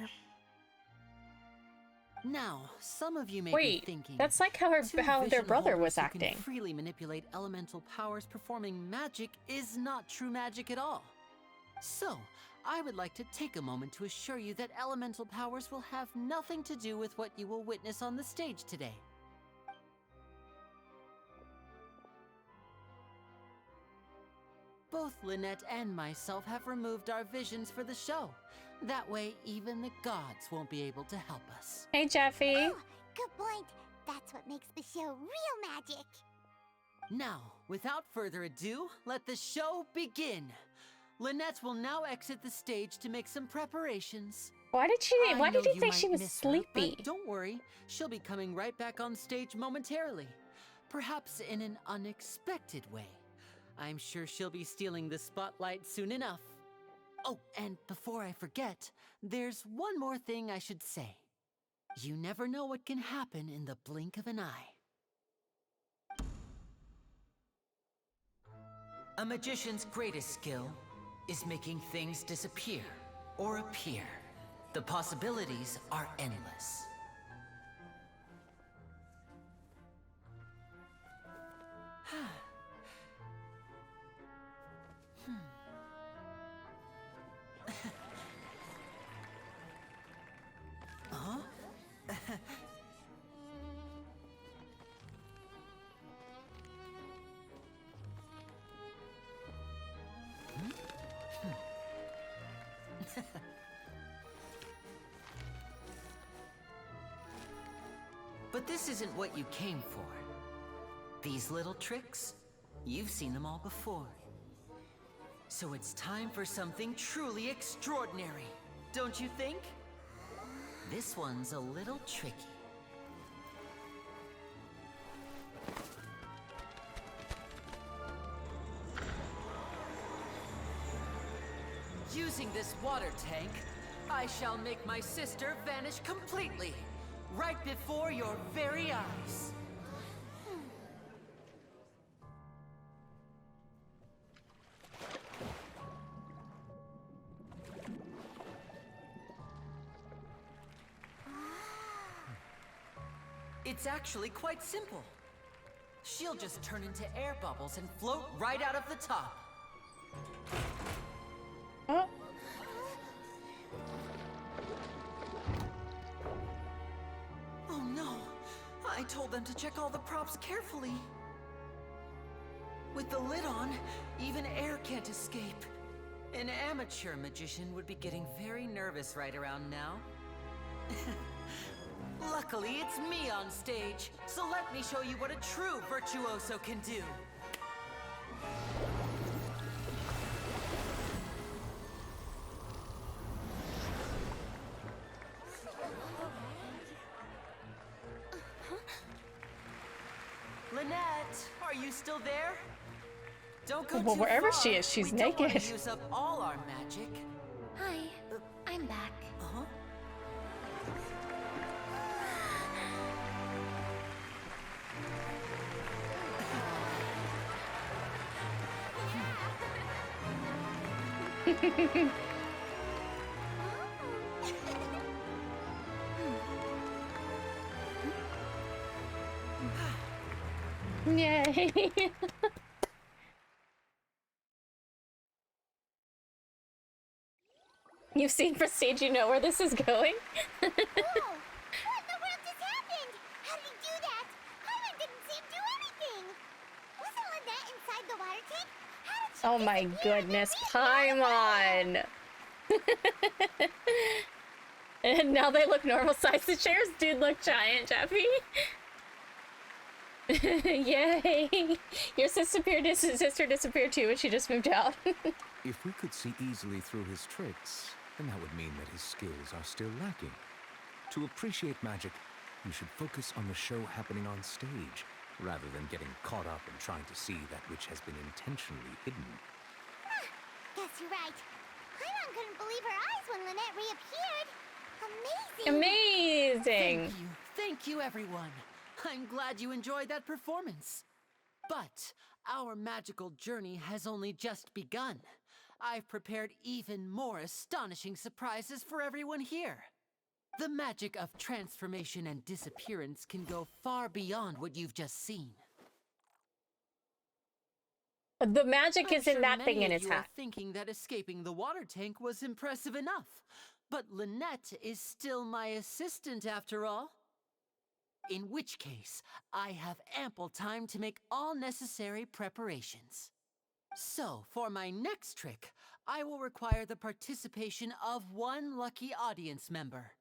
Speaker 7: Now, some of you may
Speaker 2: Wait,
Speaker 7: be thinking,
Speaker 2: that's like how their
Speaker 7: vision
Speaker 2: brother
Speaker 7: holders
Speaker 2: was
Speaker 7: who
Speaker 2: acting.
Speaker 7: Can freely manipulate elemental powers performing magic is not true magic at all. So, I would like to take a moment to assure you that elemental powers will have nothing to do with what you will witness on the stage today. Both Lynette and myself have removed our visions for the show. That way, even the gods won't be able to help us.
Speaker 2: Hey, Jeffy.
Speaker 1: Oh, good point. That's what makes the show real magic.
Speaker 7: Now, without further ado, let the show begin. Lynette will now exit the stage to make some preparations.
Speaker 2: Why did he say she was sleepy?
Speaker 7: But don't worry, she'll be coming right back on stage momentarily. Perhaps in an unexpected way. I'm sure she'll be stealing the spotlight soon enough. Oh, and before I forget, there's one more thing I should say. You never know what can happen in the blink of an eye. A magician's greatest skill
Speaker 20: is making things disappear or appear. The possibilities are endless. Huh? But this isn't what you came for. These little tricks, you've seen them all before. So it's time for something truly extraordinary, don't you think? This one's a little tricky. Using this water tank, I shall make my sister vanish completely, right before your very eyes. It's actually quite simple. She'll just turn into air bubbles and float right out of the top. Oh no! I told them to check all the props carefully. With the lid on, even air can't escape. An amateur magician would be getting very nervous right around now. Luckily, it's me on stage, so let me show you what a true virtuoso can do. Lynette, are you still there? Don't go
Speaker 2: Well,
Speaker 20: too
Speaker 2: wherever
Speaker 20: far.
Speaker 2: she is, she's
Speaker 20: We don't wanna
Speaker 2: naked.
Speaker 20: use up all our magic.
Speaker 11: Hi, I'm back.
Speaker 20: Uh-huh.
Speaker 2: Yay! You've seen Prestige, you know where this is going?
Speaker 1: Whoa! What in the world just happened? How did he do that? Paimon didn't see him do anything! Wasn't Lynette inside the water tank? How did she
Speaker 2: Oh my goodness, Paimon! And now they look normal size. The chairs did look giant, Jeffy. Yay! Your sister disappeared too when she just moved out.
Speaker 19: If we could see easily through his tricks, then that would mean that his skills are still lacking. To appreciate magic, you should focus on the show happening on stage, rather than getting caught up in trying to see that which has been intentionally hidden.
Speaker 1: Guess you're right. Paimon couldn't believe her eyes when Lynette reappeared. Amazing!
Speaker 2: Amazing!
Speaker 20: Thank you, everyone. I'm glad you enjoyed that performance. But our magical journey has only just begun. I've prepared even more astonishing surprises for everyone here. The magic of transformation and disappearance can go far beyond what you've just seen.
Speaker 2: The magic is in that
Speaker 20: many
Speaker 2: thing in
Speaker 20: of
Speaker 2: his
Speaker 20: you are
Speaker 2: hat.
Speaker 20: thinking that escaping the water tank was impressive enough. But Lynette is still my assistant after all. In which case, I have ample time to make all necessary preparations. So, for my next trick, I will require the participation of one lucky audience member.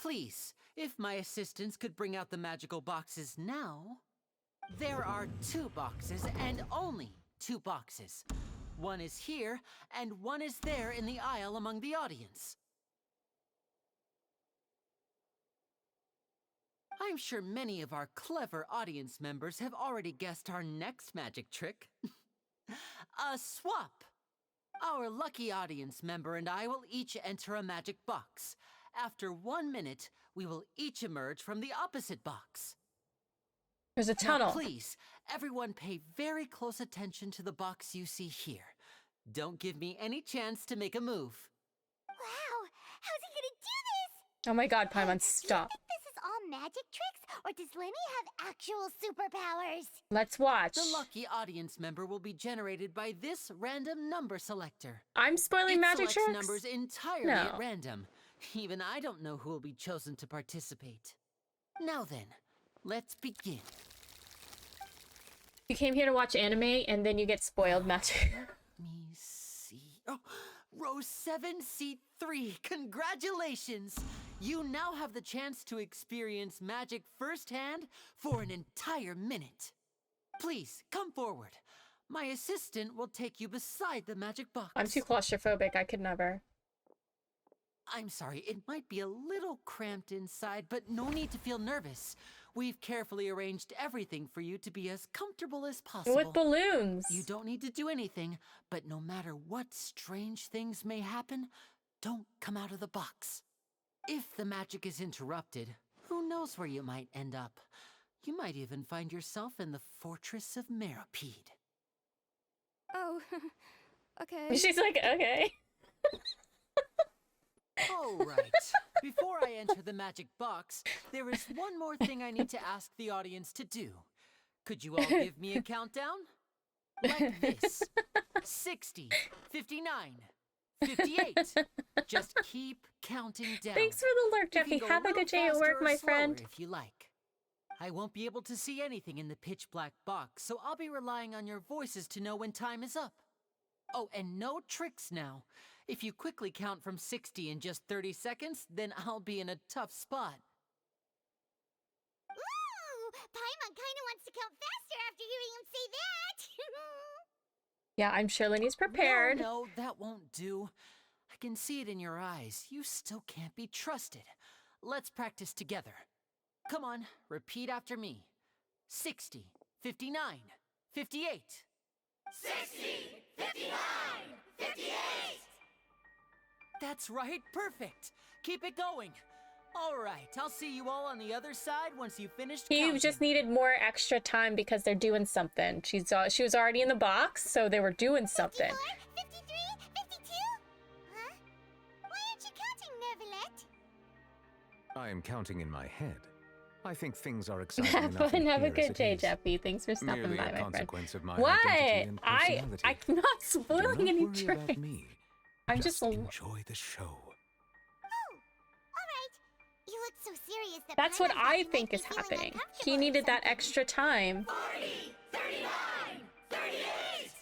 Speaker 20: Please, if my assistants could bring out the magical boxes now. There are 2 boxes, and only 2 boxes. One is here, and one is there in the aisle among the audience. I'm sure many of our clever audience members have already guessed our next magic trick. A swap! Our lucky audience member and I will each enter a magic box. After 1 minute, we will each emerge from the opposite box.
Speaker 2: There's a tunnel.
Speaker 20: Now, please, everyone pay very close attention to the box you see here. Don't give me any chance to make a move.
Speaker 1: Wow, how's he gonna do this?
Speaker 2: Oh my god, Paimon, stop.
Speaker 1: Do you think this is all magic tricks, or does Lenny have actual superpowers?
Speaker 2: Let's watch.
Speaker 20: The lucky audience member will be generated by this random number selector.
Speaker 2: I'm spoiling
Speaker 20: it
Speaker 2: magic
Speaker 20: selects
Speaker 2: tricks?
Speaker 20: numbers entirely
Speaker 2: No.
Speaker 20: at random. Even I don't know who will be chosen to participate. Now then, let's begin.
Speaker 2: You came here to watch anime and then you get spoiled magic.
Speaker 20: Let me see. Oh, row 7, seat 3. Congratulations! You now have the chance to experience magic firsthand for an entire minute. Please, come forward. My assistant will take you beside the magic box.
Speaker 2: I'm too claustrophobic, I could never.
Speaker 20: I'm sorry, it might be a little cramped inside, but no need to feel nervous. We've carefully arranged everything for you to be as comfortable as possible.
Speaker 2: With balloons.
Speaker 20: You don't need to do anything, but no matter what strange things may happen, don't come out of the box. If the magic is interrupted, who knows where you might end up? You might even find yourself in the Fortress of Meripede.
Speaker 13: Oh, okay.
Speaker 2: She's like, okay.
Speaker 20: All right. Before I enter the magic box, there is one more thing I need to ask the audience to do. Could you all give me a countdown? Like this. 60, 59, 58. Just keep counting down.
Speaker 2: Thanks for the lurk,
Speaker 20: You can
Speaker 2: Jeffy.
Speaker 20: go
Speaker 2: Have a
Speaker 20: little
Speaker 2: good day at
Speaker 20: faster
Speaker 2: work,
Speaker 20: or
Speaker 2: my
Speaker 20: slower
Speaker 2: friend.
Speaker 20: if you like. I won't be able to see anything in the pitch black box, so I'll be relying on your voices to know when time is up. Oh, and no tricks now. If you quickly count from 60 in just 30 seconds, then I'll be in a tough spot.
Speaker 1: Ooh, Paimon kinda wants to count faster after hearing him say that.
Speaker 2: Yeah, I'm sure Lenny's prepared.
Speaker 20: No, that won't do. I can see it in your eyes. You still can't be trusted. Let's practice together. Come on, repeat after me. 60, 59, 58.
Speaker 1: 60, 59, 58.
Speaker 20: That's right, perfect. Keep it going. All right, I'll see you all on the other side once you finish counting.
Speaker 2: He just needed more extra time because they're doing something. She was already in the box, so they were doing something.
Speaker 1: 54, 53, 52? Huh? Why aren't you counting, Nervalet?
Speaker 19: I am counting in my head. I think things are exciting
Speaker 2: Have
Speaker 19: enough
Speaker 2: fun,
Speaker 19: in
Speaker 2: have a
Speaker 19: here as
Speaker 2: good
Speaker 19: it
Speaker 2: day,
Speaker 19: is.
Speaker 2: Jeffy. Thanks for stopping
Speaker 19: Merely
Speaker 2: by,
Speaker 19: a
Speaker 2: my friend.
Speaker 19: consequence of my
Speaker 2: What?
Speaker 19: identity and personality.
Speaker 2: I'm not spoiling
Speaker 19: Do not
Speaker 2: any
Speaker 19: worry
Speaker 2: tricks.
Speaker 19: about me.
Speaker 2: I'm just
Speaker 19: enjoy the show.
Speaker 1: Alright. You look so serious that
Speaker 2: That's what
Speaker 1: Paimon thought
Speaker 2: I
Speaker 1: you might
Speaker 2: think
Speaker 1: be
Speaker 2: is
Speaker 1: feeling
Speaker 2: happening.
Speaker 1: uncomfortable
Speaker 2: He
Speaker 1: or
Speaker 2: needed that
Speaker 1: something.
Speaker 2: extra time.
Speaker 1: 40, 39, 38.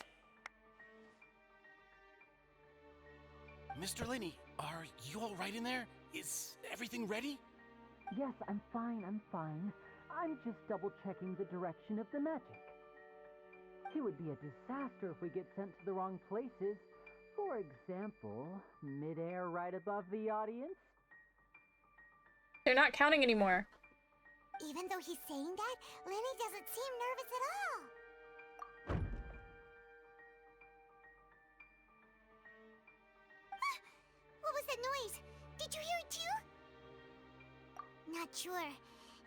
Speaker 21: Mr. Lenny, are you all right in there? Is everything ready?
Speaker 20: Yes, I'm fine, I'm just double-checking the direction of the magic. It would be a disaster if we get sent to the wrong places. For example, mid-air right above the audience.
Speaker 2: They're not counting anymore.
Speaker 1: Even though he's saying that, Lenny doesn't seem nervous at all. What was that noise? Did you hear it too? Not sure.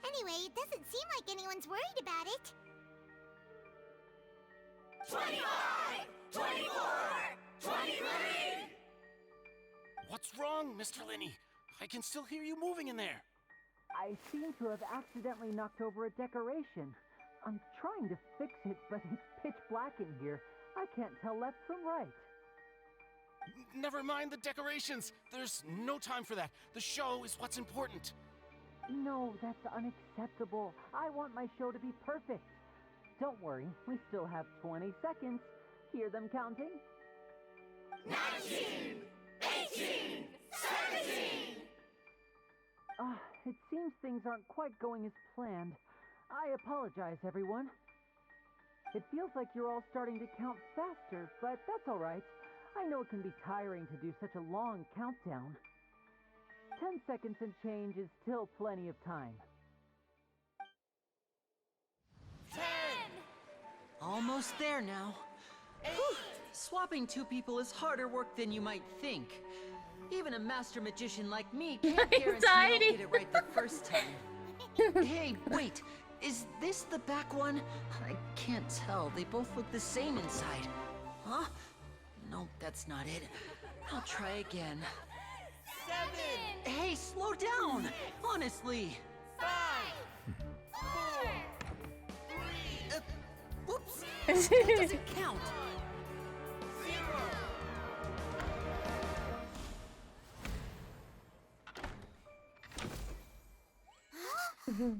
Speaker 1: Anyway, it doesn't seem like anyone's worried about it. 25! 24! 23!
Speaker 21: What's wrong, Mr. Lenny? I can still hear you moving in there.
Speaker 20: I seem to have accidentally knocked over a decoration. I'm trying to fix it, but it's pitch black in here. I can't tell left from right.
Speaker 21: Never mind the decorations. There's no time for that. The show is what's important.
Speaker 20: No, that's unacceptable. I want my show to be perfect. Don't worry, we still have 20 seconds. Hear them counting?
Speaker 1: 19! 18! 17!
Speaker 20: It seems things aren't quite going as planned. I apologize, everyone. It feels like you're all starting to count faster, but that's all right. I know it can be tiring to do such a long countdown. 10 seconds and change is still plenty of time.
Speaker 1: 10!
Speaker 20: Almost there now. Whew. Swapping two people is harder work than you might think. Even a master magician like me can't guarantee I'll get it right the first time. Hey, wait. Is this the back one? I can't tell. They both look the same inside. Huh? Nope, that's not it. I'll try again.
Speaker 1: 7.
Speaker 20: Hey, slow down! Honestly!
Speaker 1: 5. 4. 3.
Speaker 20: Whoops! That doesn't count!
Speaker 1: 0.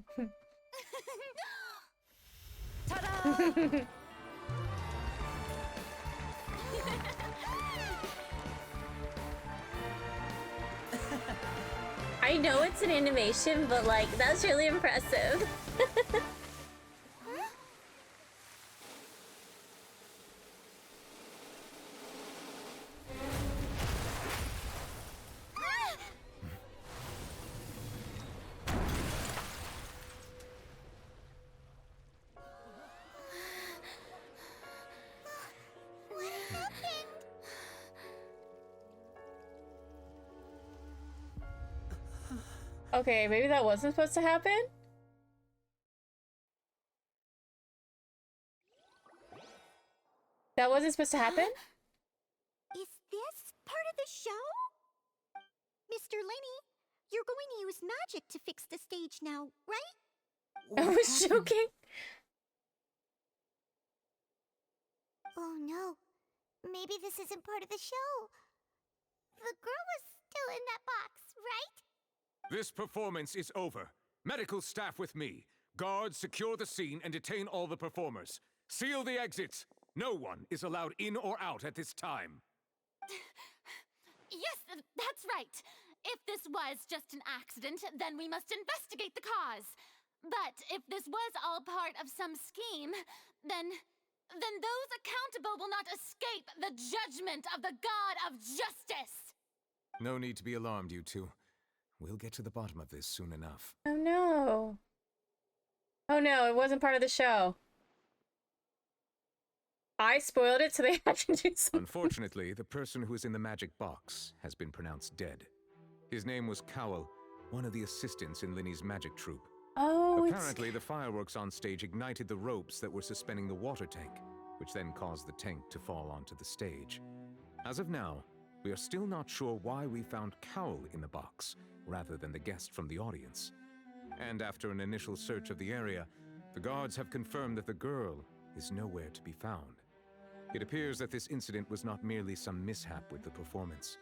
Speaker 8: Ta-da!
Speaker 2: I know it's an animation, but like, that's really impressive.
Speaker 1: What happened?
Speaker 2: Okay, maybe that wasn't supposed to happen? That wasn't supposed to happen?
Speaker 11: Is this part of the show? Mr. Lenny, you're going to use magic to fix the stage now, right?
Speaker 2: I was joking.
Speaker 1: Oh no. Maybe this isn't part of the show. The girl was still in that box, right?
Speaker 19: This performance is over. Medical staff with me. Guards, secure the scene and detain all the performers. Seal the exits. No one is allowed in or out at this time.
Speaker 8: Yes, that's right. If this was just an accident, then we must investigate the cause. But if this was all part of some scheme, then those accountable will not escape the judgment of the God of Justice.
Speaker 19: No need to be alarmed, you two. We'll get to the bottom of this soon enough.
Speaker 2: Oh no. Oh no, it wasn't part of the show. I spoiled it so they had to do something.
Speaker 19: Unfortunately, the person who is in the magic box has been pronounced dead. His name was Cowell, one of the assistants in Linny's magic troupe.
Speaker 2: Oh,
Speaker 19: Apparently, the fireworks on stage ignited the ropes that were suspending the water tank, which then caused the tank to fall onto the stage. As of now, we are still not sure why we found Cowell in the box, rather than the guest from the audience. And after an initial search of the area, the guards have confirmed that the girl is nowhere to be found. It appears that this incident was not merely some mishap with the performance.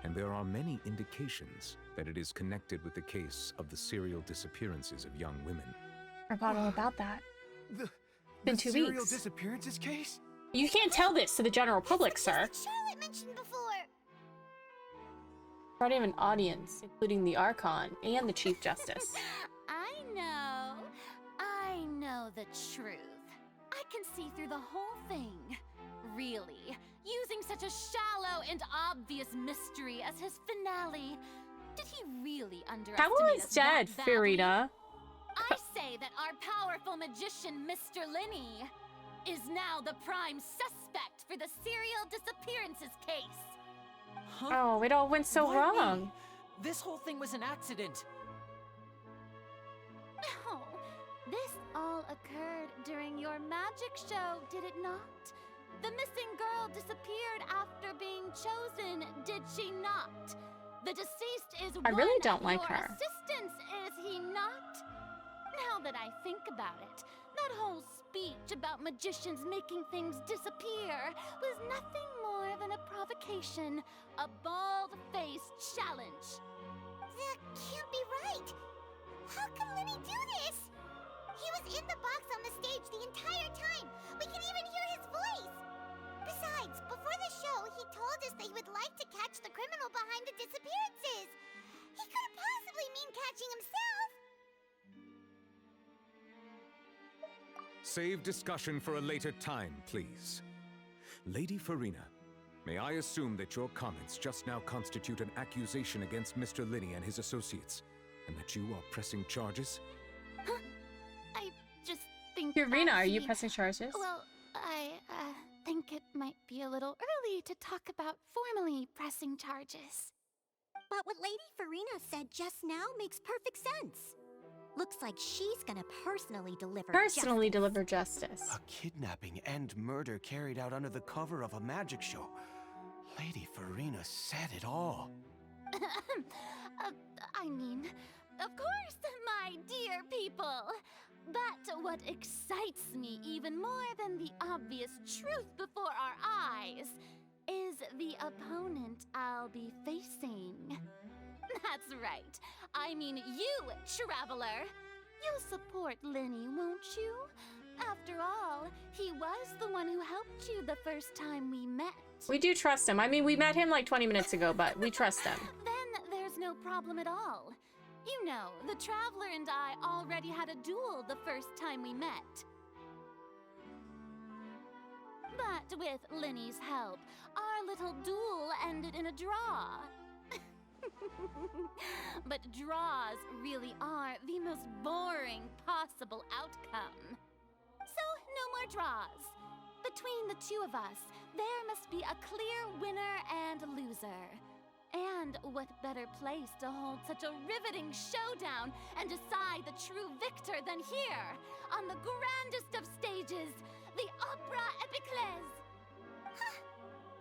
Speaker 19: And there are many indications that it is connected with the case of the serial disappearances of young women.
Speaker 2: I forgot all about that. Been 2
Speaker 10: serial
Speaker 2: weeks.
Speaker 10: disappearances case?
Speaker 2: You can't tell this to the general public, sir.
Speaker 1: Charlotte mentioned before.
Speaker 2: Part of an audience, including the Archon and the Chief Justice.
Speaker 8: I know the truth. I can see through the whole thing. Really, using such a shallow and obvious mystery as his finale. Did he really underestimate
Speaker 2: Cowell is
Speaker 8: us
Speaker 2: dead,
Speaker 8: that badly?
Speaker 2: Farina.
Speaker 8: I say that our powerful magician, Mr. Linny, is now the prime suspect for the serial disappearances case.
Speaker 20: Huh?
Speaker 2: Oh, it all went so
Speaker 20: Why
Speaker 2: wrong.
Speaker 20: me? This whole thing was an accident.
Speaker 8: No, this all occurred during your magic show, did it not? The missing girl disappeared after being chosen, did she not? The deceased is
Speaker 2: I really
Speaker 8: one
Speaker 2: don't
Speaker 8: of
Speaker 2: like
Speaker 8: your
Speaker 2: her.
Speaker 8: assistants, is he not? Now that I think about it, that whole speech about magicians making things disappear was nothing more than a provocation, a bald-faced challenge.
Speaker 1: That can't be right. How can Linny do this? He was in the box on the stage the entire time. We can even hear his voice. Besides, before the show, he told us that he would like to catch the criminal behind the disappearances. He couldn't possibly mean catching himself.
Speaker 19: Save discussion for a later time, please. Lady Farina, may I assume that your comments just now constitute an accusation against Mr. Linny and his associates, and that you are pressing charges?
Speaker 8: Huh? I just think
Speaker 2: Farina,
Speaker 8: that
Speaker 2: are you
Speaker 8: he-
Speaker 2: pressing charges?
Speaker 8: Well, I think it might be a little early to talk about formally pressing charges.
Speaker 11: But what Lady Farina said just now makes perfect sense. Looks like she's gonna personally deliver
Speaker 2: Personally deliver justice.
Speaker 18: A kidnapping and murder carried out under the cover of a magic show. Lady Farina said it all.
Speaker 8: I mean, of course, my dear people. But what excites me even more than the obvious truth before our eyes is the opponent I'll be facing. That's right. I mean you, Traveler. You'll support Lenny, won't you? After all, he was the one who helped you the first time we met.
Speaker 2: We do trust him. I mean, we met him like 20 minutes ago, but we trust him.
Speaker 8: Then there's no problem at all. You know, the Traveler and I already had a duel the first time we met. But with Lenny's help, our little duel ended in a draw. But draws really are the most boring possible outcome. So, no more draws. Between the two of us, there must be a clear winner and loser. And what better place to hold such a riveting showdown and decide the true victor than here, on the grandest of stages, the Opera Epiclese.
Speaker 1: Huh.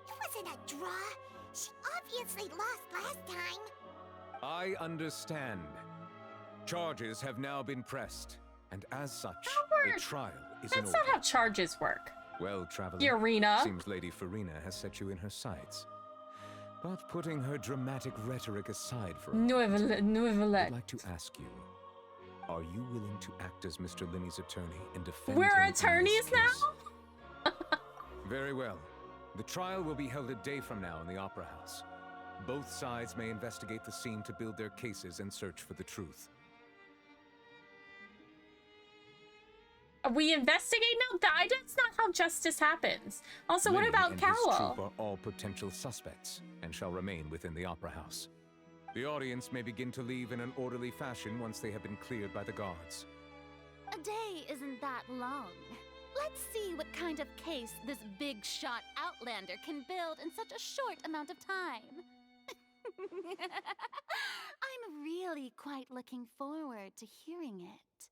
Speaker 1: It wasn't a draw. She obviously lost last time.
Speaker 19: I understand. Charges have now been pressed, and as such, a trial is in order.
Speaker 2: That's not how charges work.
Speaker 19: Well, Traveler,
Speaker 2: Irina.
Speaker 19: seems Lady Farina has set you in her sights. But putting her dramatic rhetoric aside for a moment, I'd like to ask you, are you willing to act as Mr. Linney's attorney and defend
Speaker 2: We're
Speaker 19: him in
Speaker 2: attorneys
Speaker 19: this case?
Speaker 2: now?
Speaker 19: Very well. The trial will be held a day from now in the Opera House. Both sides may investigate the scene to build their cases and search for the truth.
Speaker 2: We investigate? No, that's not how justice happens. Also, what
Speaker 19: Linney
Speaker 2: about
Speaker 19: and his
Speaker 2: Cowell?
Speaker 19: troop are all potential suspects and shall remain within the Opera House. The audience may begin to leave in an orderly fashion once they have been cleared by the guards.
Speaker 8: A day isn't that long. Let's see what kind of case this big shot Outlander can build in such a short amount of time. I'm really quite looking forward to hearing it.